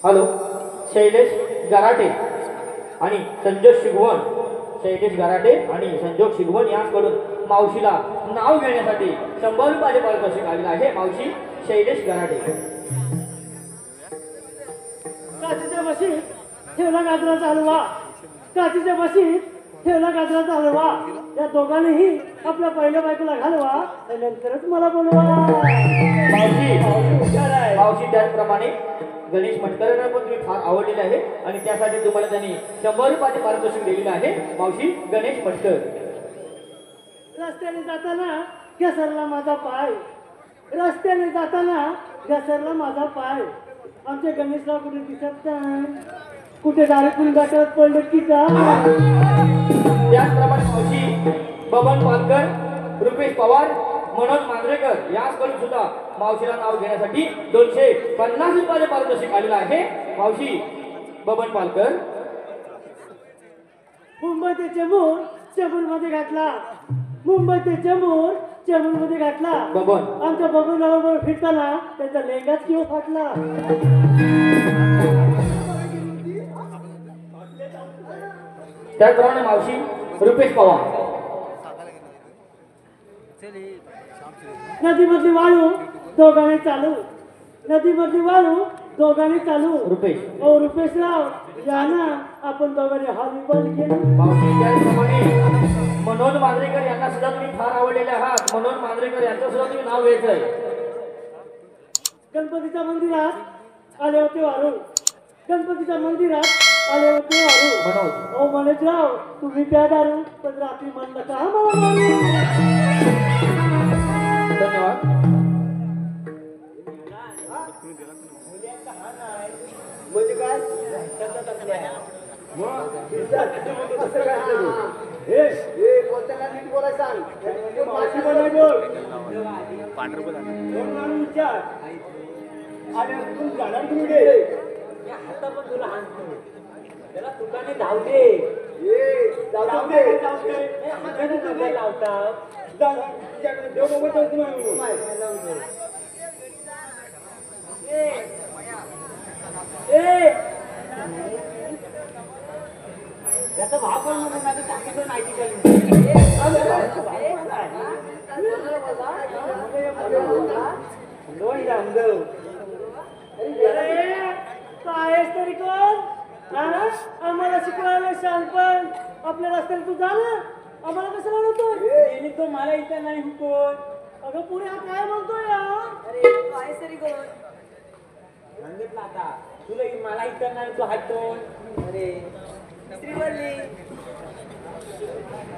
हॅलो शैलेश गराटे आणि संजोग शिगवण शैलेश गराटे आणि संजोग शिगवण यांकडून मावशीला नाव घेण्यासाठी 100 रुपयाचे पारितोषिक आलेले आहे. मावशी शैलेश गराटे. काचीच्या बशीत ठेवला गाजराचा हलवा, काचीच्या बशीत ठेवला गाजराचा हलवा. या दोघांनीही आपल्या पहिल्या बायकोला घालवा आणि नंतरच मला बोलवा. मावशी त्याचप्रमाणे गणेश मटकरांना पण तुम्ही फार आवडलेले आहे आणि त्यासाठी तुम्हाला त्यांनी 100 रुपयाचे पारितोषिक दिलेले आहे. मावशी गणेश मटकर. रस्त्याने जाताना घसरला माझा पाय, रस्त्याने जाताना घसरला माझा पाय. आमच्या गणेशराव कुठे दिसत नाही, कुठे दारूतून गाठात पडलं की काय. त्याचप्रमाणे मावशी बबन पालकर, रुपेश पवार, मनोज मांजरेकर यांकडून सुद्धा मावशीला नाव घेण्यासाठी 250 रुपयाचे पारितोषिक आलेलं आहे. मावशी बबन पालकर. मुंबई ते चेंबूर, चेंबूरमध्ये घातला. मुंबई ते चेंबूर, चेंबूरमध्ये घातला. बबन. आमच्या बबनरावर फिरताना त्यांचा लेंगाच किंवा फाटला. त्याचप्रमाणे मावशी रुपेश पवार. नदीमधली वाळू दोघांनी चालू, नदीमधली वाळू दोघांनी चालू. रुपेश. ओ रुपेशराव या ना, आपण दोघांनी हॉलीबॉल खेळू. मावशी त्याचप्रमाणे मनोज मांजरेकर यांना सुद्धा तुम्ही फार आवडलेले आहात. मनोज मांजरेकर यांचं सुद्धा तुम्ही नाव घ्यायचंय. गणपतीच्या मंदिरात आले होते वारू, गणपतीच्या मंदिरात आले होते वारू. मनोज. ओ मनोजराव तुम्ही प्या दारू, पण रात्री म्हणलं का मला मारू. धन्यवाद. म्हणजे काय त्याला तुकाने धावते लावतात. तो नाईटी करून अरे काय आहेस तरी कोण? हा? आम्हाला शिकवायला शहाणपण आपल्या रस्त्याला तू जा ना. आम्हाला कसं म्हणतोय? तो मला इथं नाही हुकून. अगं पुढे हा काय म्हणतोय यार? सांगितलं आता तुला मला इथं नाही तू हातून. अरे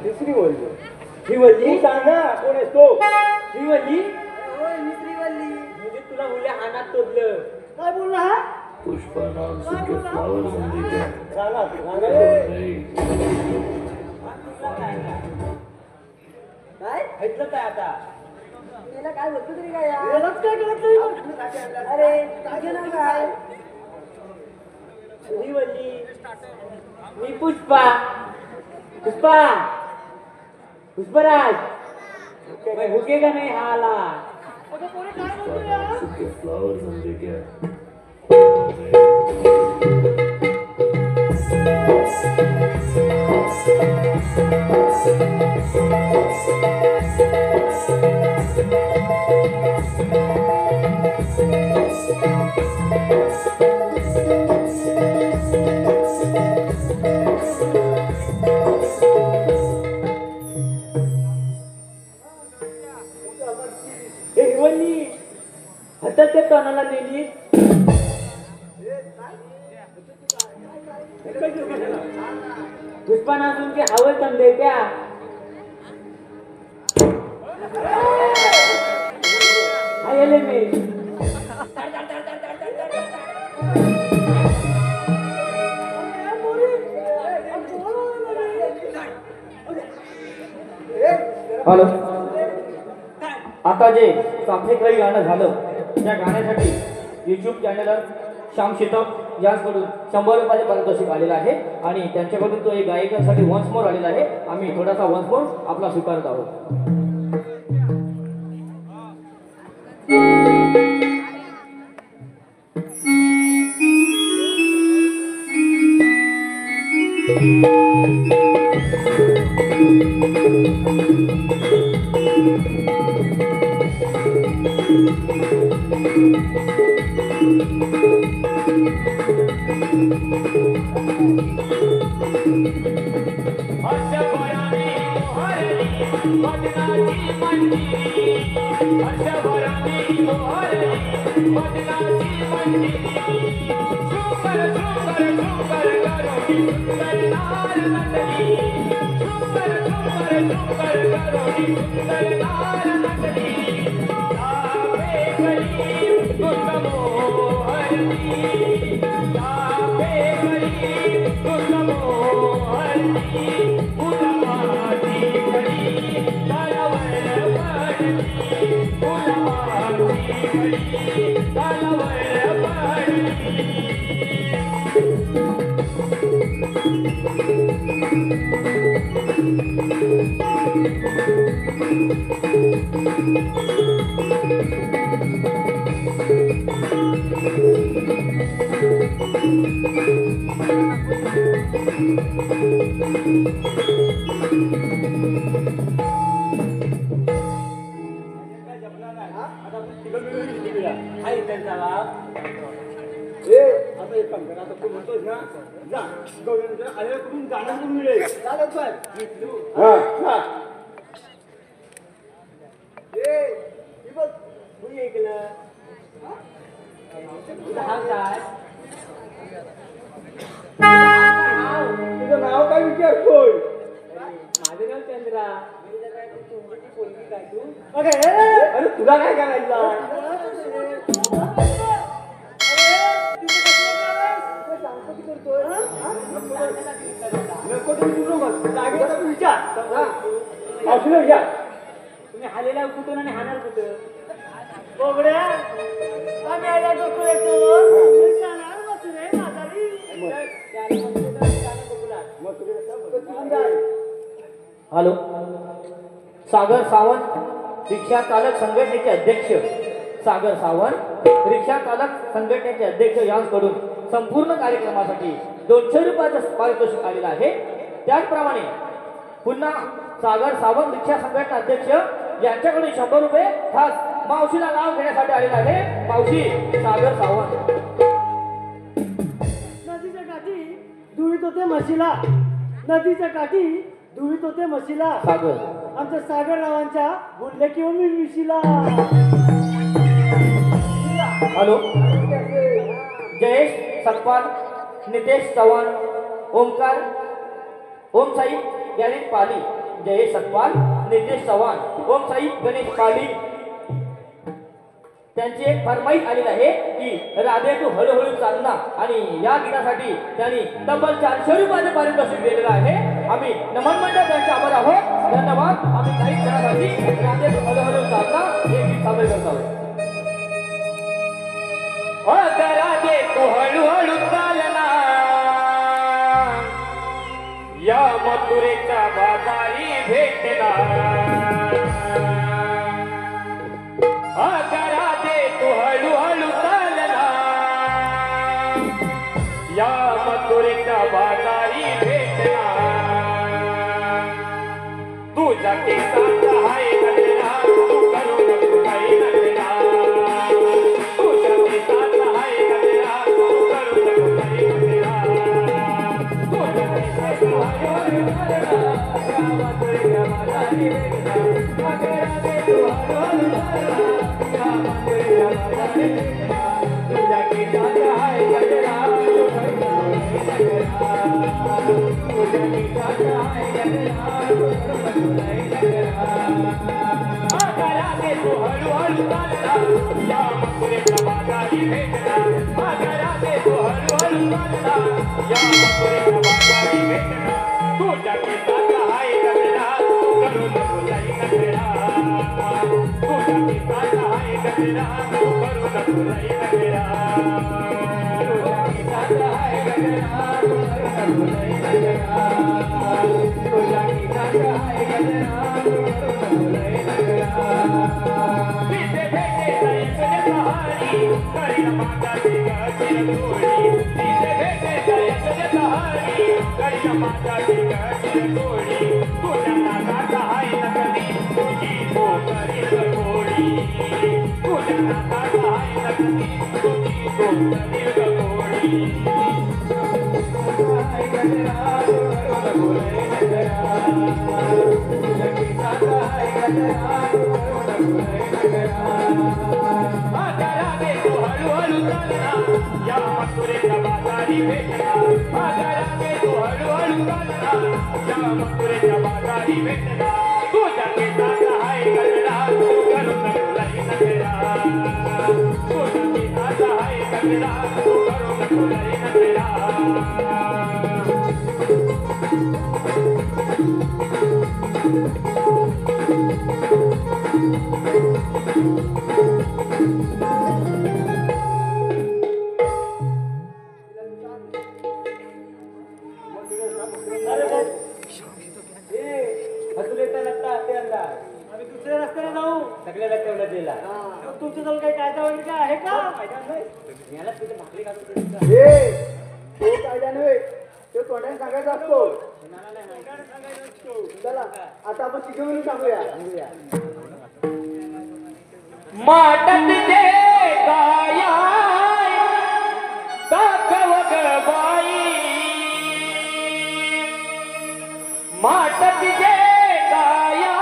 दुसरी बोलली ही बोलली सांग ना कोण आहेस तो? श्रीवल्ली म्हणजे तुला बोलले हानात तोडलं. काय बोलला हा? पुष्पा नाम के फ्लावर समझे क्या काय ऐकलं काय आता? यालाच काय करत नाही मग? श्रीवल्ली मी पुष्पा पुष्पा पुष्पराज मैं हुकेगा नहीं हाला. अगं पुढे काय म्हणतोय यार? के फ्लावर समझे क्या हे हिवल्ली हाताच्या तोंडाला नेली. पुष्पा नाचून की हवं समजे क्या? आयले मी हॅलो, आता जे साफेकरी गाणं झालं त्या गाण्यासाठी यूट्यूब चॅनलवर श्याम शीतक यांकडून 100 रुपयाचे पारितोषिक आलेलं आहे आणि त्यांच्याकडून तो एक गायकांसाठी वन्स मोर आलेला आहे. आम्ही थोडासा वन्स मोर आपला स्वीकारत आहोत. तुझं नाव काय विचारतोय? माझं नाव चंद्रा. काय तू? अरे तुला काय करायचं? तुम्ही हालेला कुठून आणि हाणार कुठं? बोबड्या, आम्ही आल्या डोकं येतो. जाणार मग रे म्हातारी. हॅलो, सागर सावंत रिक्षा चालक संघटनेचे अध्यक्ष सागर सावंत रिक्षा चालक संघटनेचे अध्यक्ष यांकडून संपूर्ण कार्यक्रमासाठी 200 रुपयाचं पारितोषिक आलेलं आहे. त्याचप्रमाणे पुन्हा सागर सावंत रिक्षा संघटना अध्यक्ष यांच्याकडून 100 रुपये खास मावशीला नाव घेण्यासाठी आलेला आहे. मावशी सागर सावंत. नदीच्या काठी धुवीत होते म्हशीला, नदीच्या काठी धुवीत होते म्हशीला, सागर आमच्या सागररावांच्या बोलले किंवा मी मिशीला. हॅलो जयेश सतपाल, नितेश चव्हाण, ओमकार, ओम साई गणेश पाली. जयेश सतपाल, नितेश चव्हाण, ओम साई गणेश पाली. त्यांची एक फरमाईश आलेली आहे की राधे तू हळूहळू चालना, आणि या गीतासाठी त्यांनी तब्बल 400 रुपयाचे पारितोषिक दिलेलं आहे. आम्ही नमन मंडळ त्यांचे आभार आहोत. धन्यवाद. आम्ही काही क्षणासाठी राधे तू हळूहळू चालना हे गीत सादर करत आहोत. राधे तू हळूहळू चालना, या मथुरेच्या बाजारी भेटना. राधे तू हळूहळू चालना, या मथुरेच्या बाजारी भेटना. तुझ्या केसात हाय गजरा, तू करू नको काही नजरा. तुझ्या केसात हाय गजरा, तू करू नको काही नजरा. तुझ्या केसात हाय गजरा, या मथुरेच्या बाजारी भेटना. राधे तू हळूहळू चालना, या मथुरेच्या बाजारी भेटना. तुझ्या केसात हाय गजरा, तू करू नको काही नजरा. तुझ्या केसात हाय गजरा, तू करू नको काही नजरा. राधे तू हळूहळू चालना, या मथुरेच्या बाजारी भेटना. राधे तू हळूहळू चालना, या मथुरेच्या बाजारी भेटना. तुझ्या केसात हाय गजरा, तू करू नको काही नजरा. तुझ्या केसात हाय गजरा, तू करू नको काही नजरा. तुझ्या केसात हाय गजरा, तू करू नको काही नजरा. तुझ्या केसात हाय गजरा, तू करू नको काही नजरा. तिथे भेटे जायचे सहारी, कळी माताची गचिर गोडी. तिथे भेटे जायचे सहारी, कळी माताची गचिर गोडी. तुझ्या नाकात हाय नकली, तुझी तो करील गोडी. तुझ्या नाकात हाय नकली, तुझी तो करील गोडी. हाय गजरा, तू करू नको काही नजरा. तुझ्या केसात हाय गजरा, तू करू नको काही नजरा. राधे तू हळूहळू चालना, या मथुरेच्या बाजारी भेटना. राधे तू हळूहळू चालना, या मथुरेच्या बाजारी भेटना. तुझ्या केसात हाय गजरा, तू करू नको काही नजरा. तुझ्या केसात हाय गजरा, तू करू नको काही नजरा. आम्ही दुसऱ्या रस्त्याने जाऊ. सगळ्या लटवलं दिला. मग तुमच्या जवळ काही कायदा वगैरे काय आहे का? याला तिथे भाकरी काढून तो कायदा नव्हे, तो तोंडाने सांगायचा असतो. चला आता आपण तिघे मिळून सांगूया. माटत जे गाया दाखव ग बाई. माटत जे गाया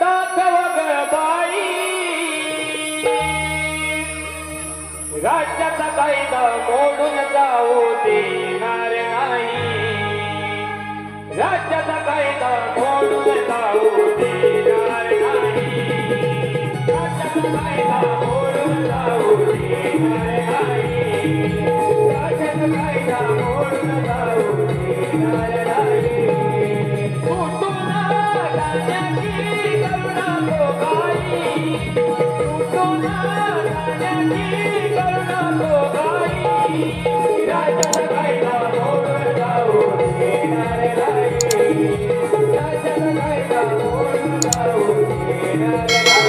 दाखव ग बाई. राज्याचा कायदा मोडून जाऊ देणार नाही. राज्याचा कायदा मोडून जाऊ देणार नाही. राज्याचा कायदा मोडून जाऊ देणार नाही. राज्याचा कायदा मोडून जाऊ देणार नाही. कुठून जाण्याची करुणा भोगाई. कुठून जाण्याची करुणा भोगाई. राज्याचा कायदा मोडून जाऊ देणार नाही. राज्याचा कायदा मोडून जाऊ देणार नाही.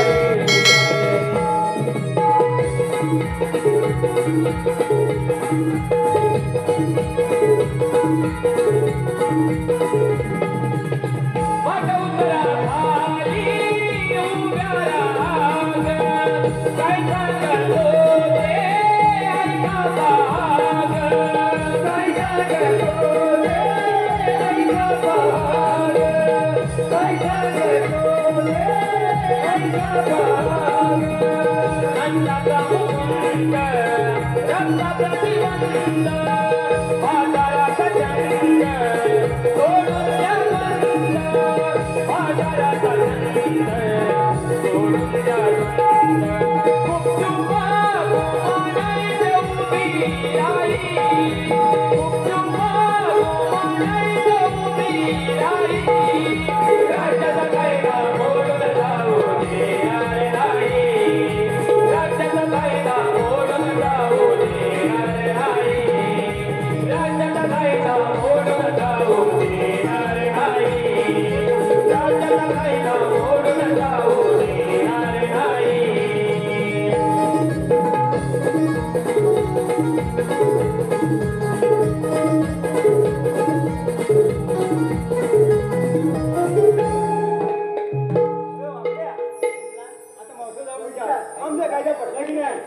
आमच्या कायदा पडला की नाही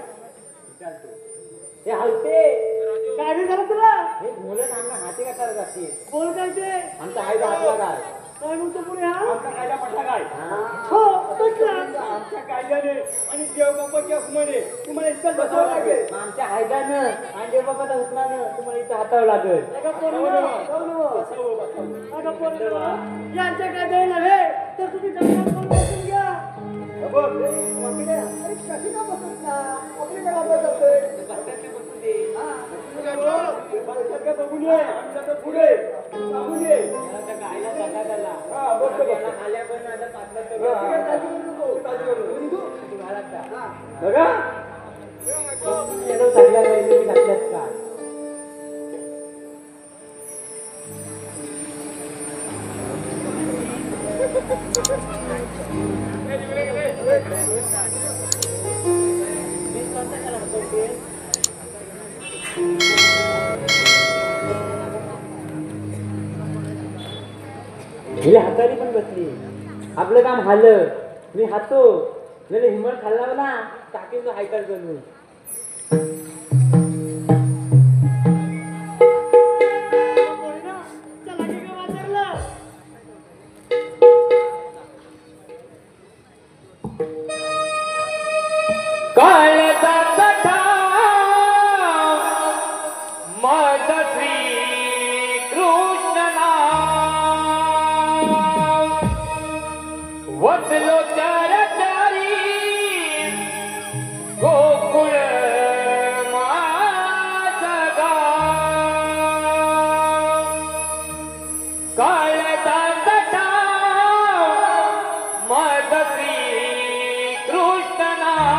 हे हलते काय रे झालं तुला हे बोलत आमना हाती का करत असते बोल काय ते आमचा कायदा हातला काय काय म्हणतो पुढे हा आमचा कायदा पडला काय हो कसला आमच्या कायद्याने आणि देवबापाच्या हुकुमाने तुम्हाला इथं बसावं लागेल आमच्या हायदानं आणि देवबापाच्या हुकमानं तुम्हाला इथं हातावं लागेल यांच्या कायद्याने नव्हे तर तुम्ही जंगलात जाऊन बसून घ्या कशी का बसत ना आपली काय बघत बघून ये आमच्या तर पुढे बघून ये बघा हिला हाताने पण बसली आपलं काम झालं मी हातो म्हणजे हिमत खाल्ला ना टाकीचं हायकर करून काळचा कथा मद श्री कृष्ण नाम वसलो चरचारी गोकुळ माझा गाव काळचा कथा मद श्री कृष्ण नाम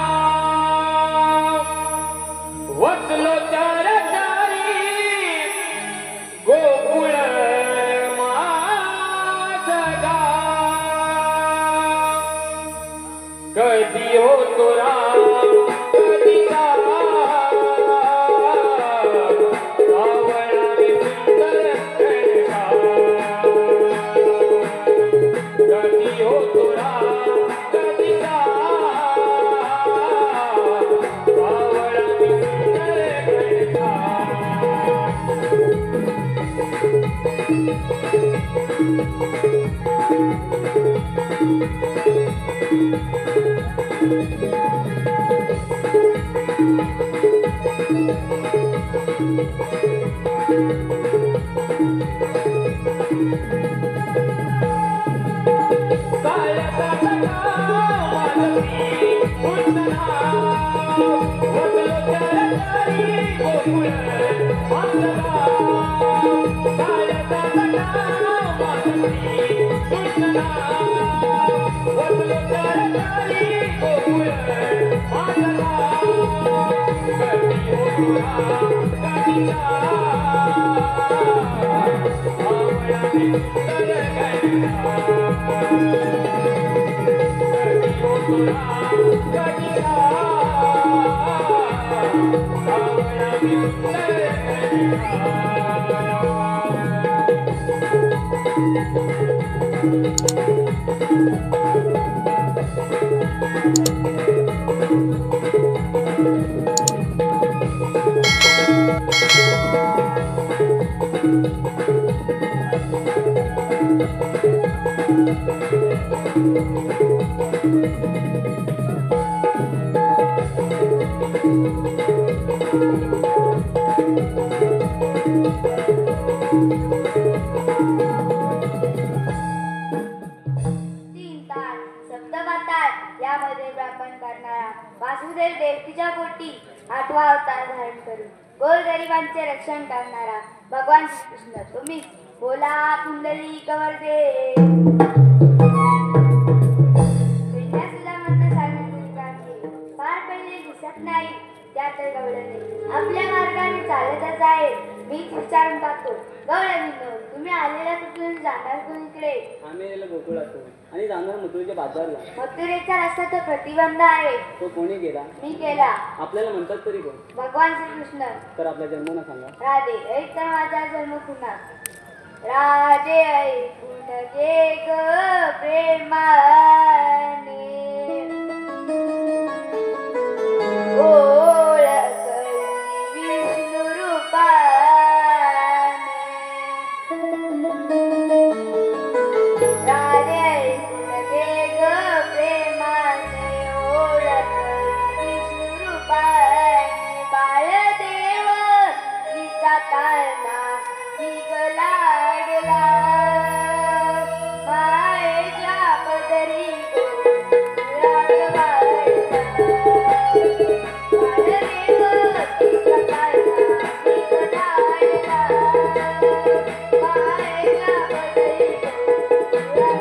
वसलो चरचारी गोकुळ माझा गाव कधी होतो राम कधी आवळाने सुंदर कधी होतो राम कधी आवळाने तीन ताल सप्तमाताळ यामध्ये ब्राह्मण करणारा वासुदेव देवकीच्या पोटी आठवा अवतार धारण करून गोरगरिबांचे रक्षण करणारा भगवान श्रीकृष्ण तुम्ही बोला कुंडली कवरदे सुद्धा म्हणणं सांगितलं काम केले फार पहिले दिसत नाही त्या तर गवळणे आपल्या मार्गाने चालतच आहे मीच विचारून टाकतो गवळ विनोद तुम्ही आलेल्या कुठून जाणार कुणीकडे आम्ही गेलो गोकुळातून आणि जाणार मथुरेच्या बाजारला. मथुरेचा रस्ता तर प्रतिबंध आहे तो कोणी गेला? मी केला आपल्याला म्हणतात तरी कोण? भगवान श्रीकृष्ण तर आपला जन्म ना सांगा. राधे ऐक तर माझा जन्म पुन्हा राधे ऐकून घे ग प्रेमाने ओळख विष्णू रूपाने राधे ऐकून घे ग प्रेमाने ओळख विष्णू रूपाने बाळदेव तिचा तारणा निघलाडला मायेच्या पदरी गोकुळात वाढला बाळदेव तिचा तारणा निघलाडला मायेच्या पदरी गोकुळात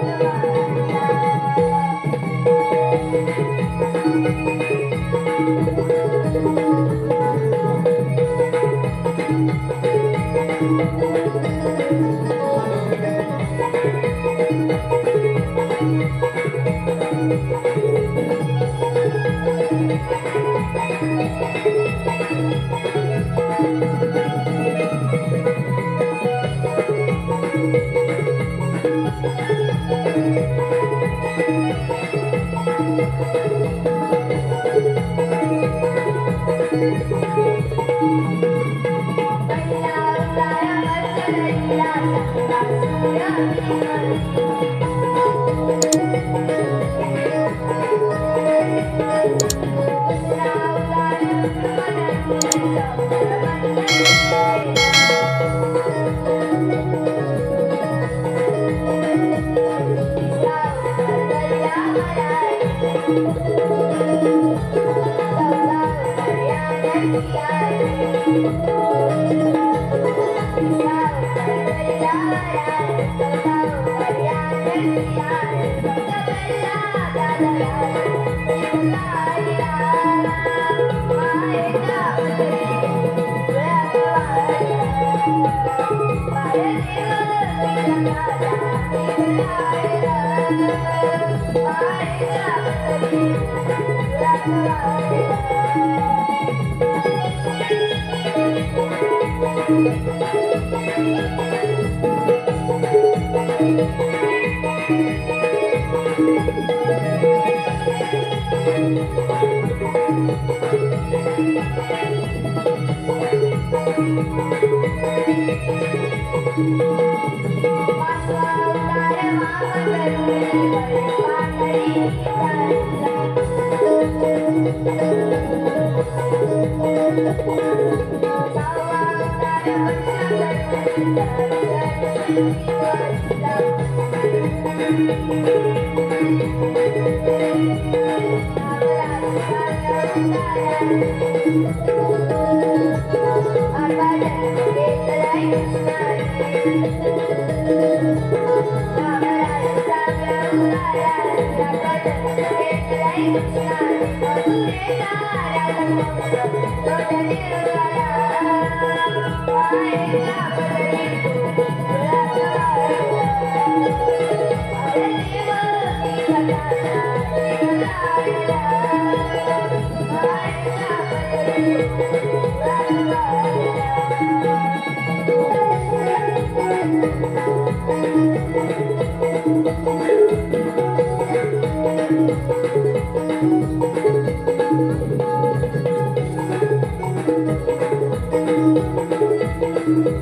पटल्या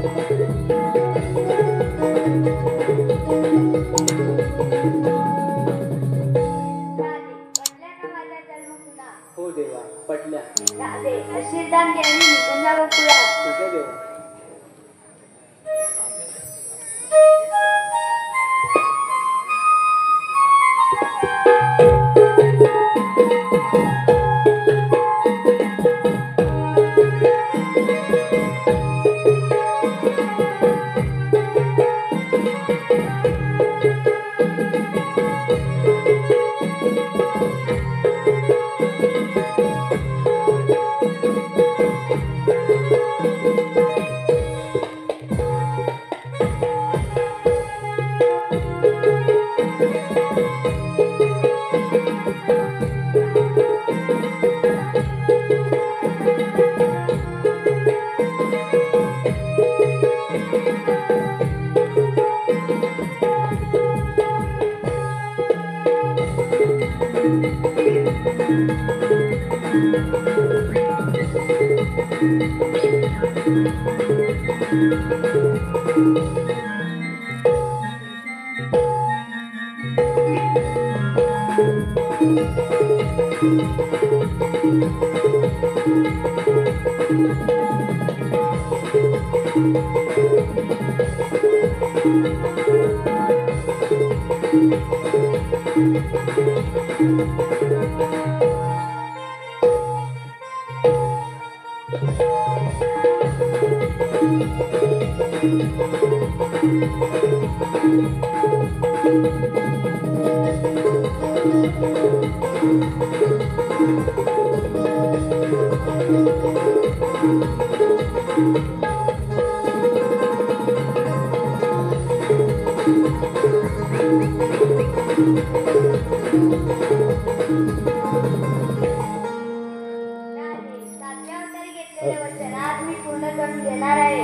का माझ्या जन्मकुला हो देवा पटल्या. राधे आशीर्वाद घे आणि निघून जा गोकुळा. ठीक आहे देवा.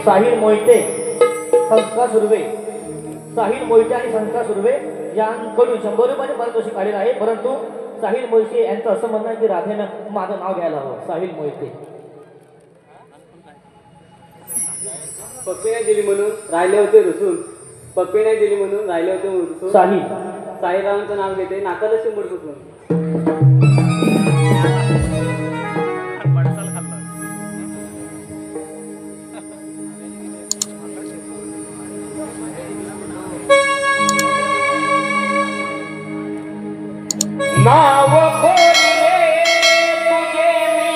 साहिल मोहिते संस्था सुर्वे साहिल मोहिते आणि संस्था सुर्वे यांकडून 100 रुपयाचे पारितोषिक आलेलं आहे. परंतु साहिल मोहिते यांचं असं म्हणणं आहे की राधेनं माझं नाव घ्यायला हवं. साहिल मोहिते पप्पी नाही दिली म्हणून राहिले होते रुसून. पप्पी नाही दिली म्हणून राहिले होते रुसून. साहिलरावांचं नाव घेते नाकाला शिंबूड पुसून. नाव बोलले तुझे मी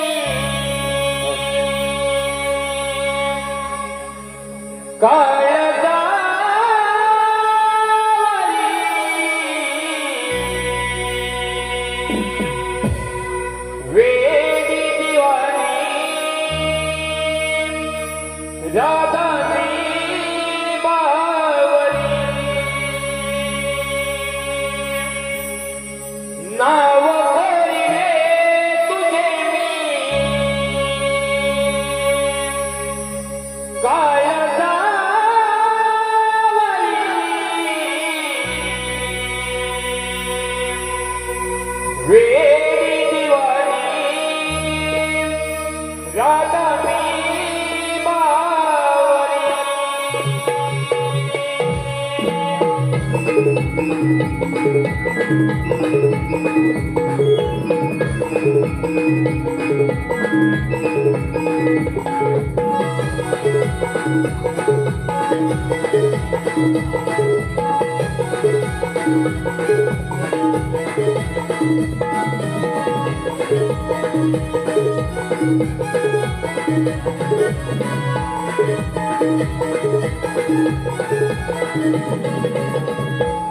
काळजावरी वेडी दिवाणी राधानी बावरी नाव बोलले तुझे मी काळजावरी वेडी दिवाणी राधानी बावरी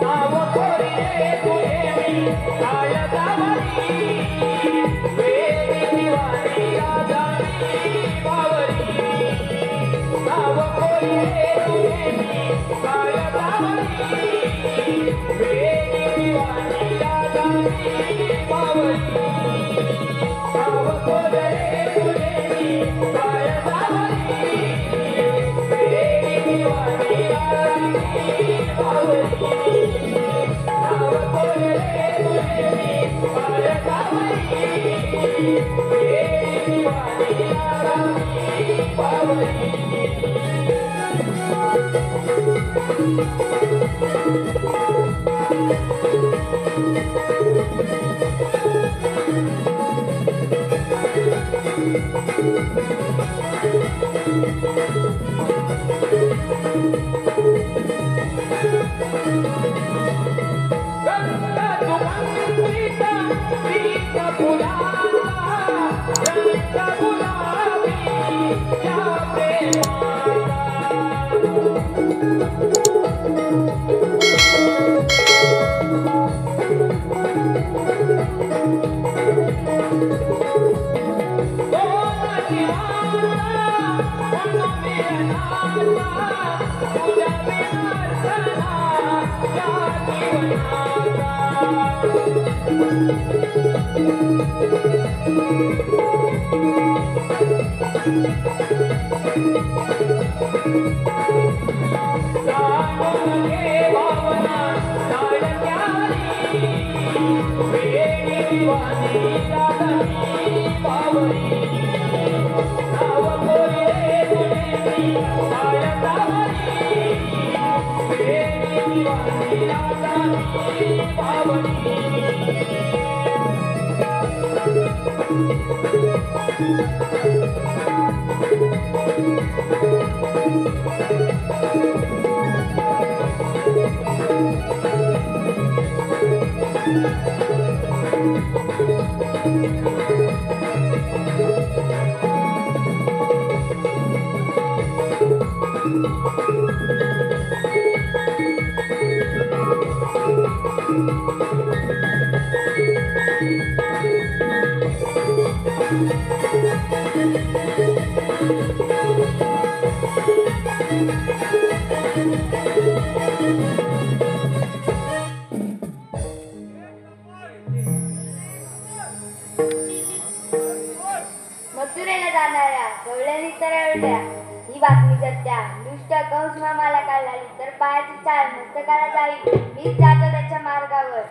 नाव बोलले तुझे मी काळजावरी वेडी दिवाणी राधानी बावरी नाव बोलले तुझे मी काळजावरी वेडी दिवाणी राधानी बावरी नाव बोलले तुझे मी काळजावरी वेडी दिवाणी राधानी बावरी नाव बोलले तुझे मी काळजावरी वेडी दिवाणी राधानी बावरी मथुरेला जाणाऱ्या गवळणी तर एवढ्या ही बातमी सत्या दुष्ट कंस मामाला कळाली तर पायाची चाल मस्तकाला जाईल मीच जातो त्याच्या मार्गावर.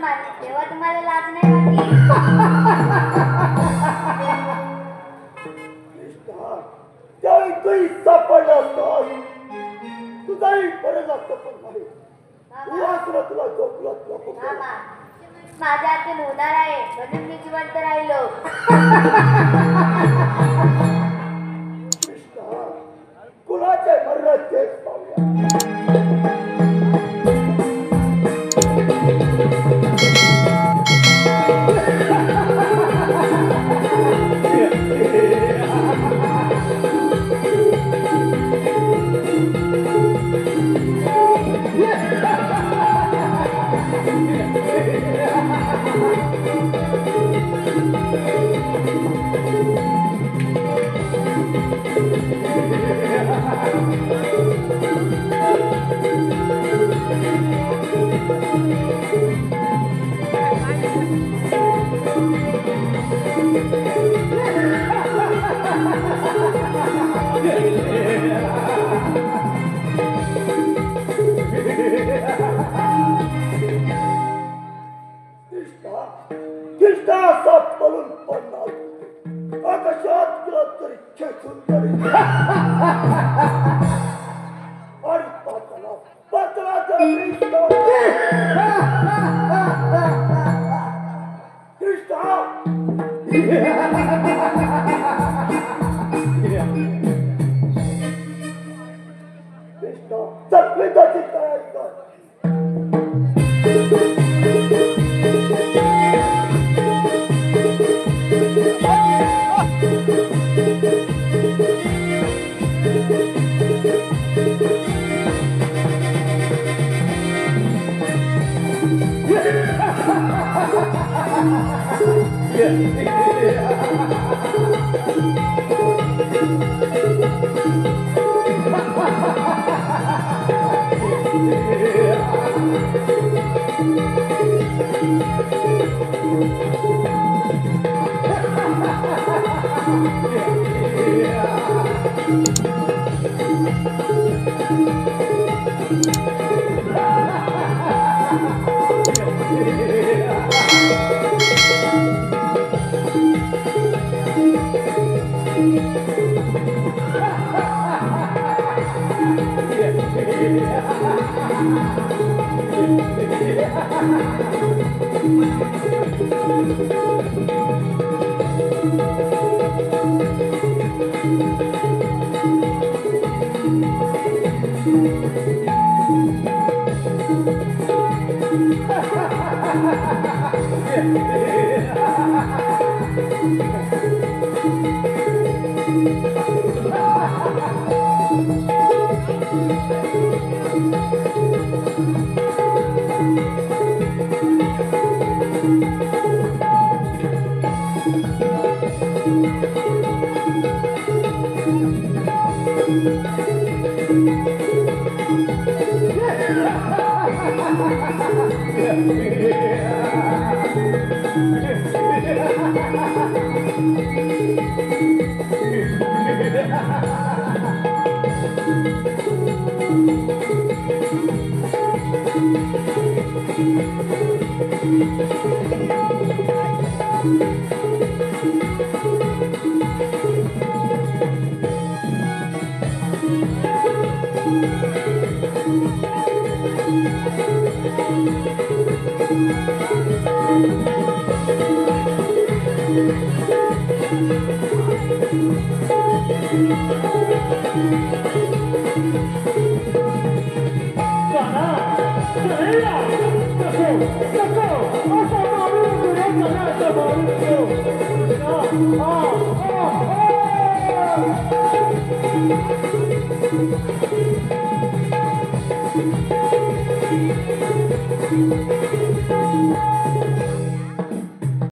मारली तेव्हा तुम्हाला लाज नाही वाटली? त्यावेळी तूही सापडला असतास तुझाही बरं असतं पण नाही तू वाचलं तुला झोपलं तुला मामा माझ्या हातून होणार आहे म्हणून मी जिवंत राहिलो. कृष्णा कुणाचे मरण तेच पाहूया. कृष्णा असा पळून पडणार आकाशात गेला तरी खेचून तरी आणि पाताला पाताळाचा कृष्णा कृष्णा चकलीची तयारी कर. Oh,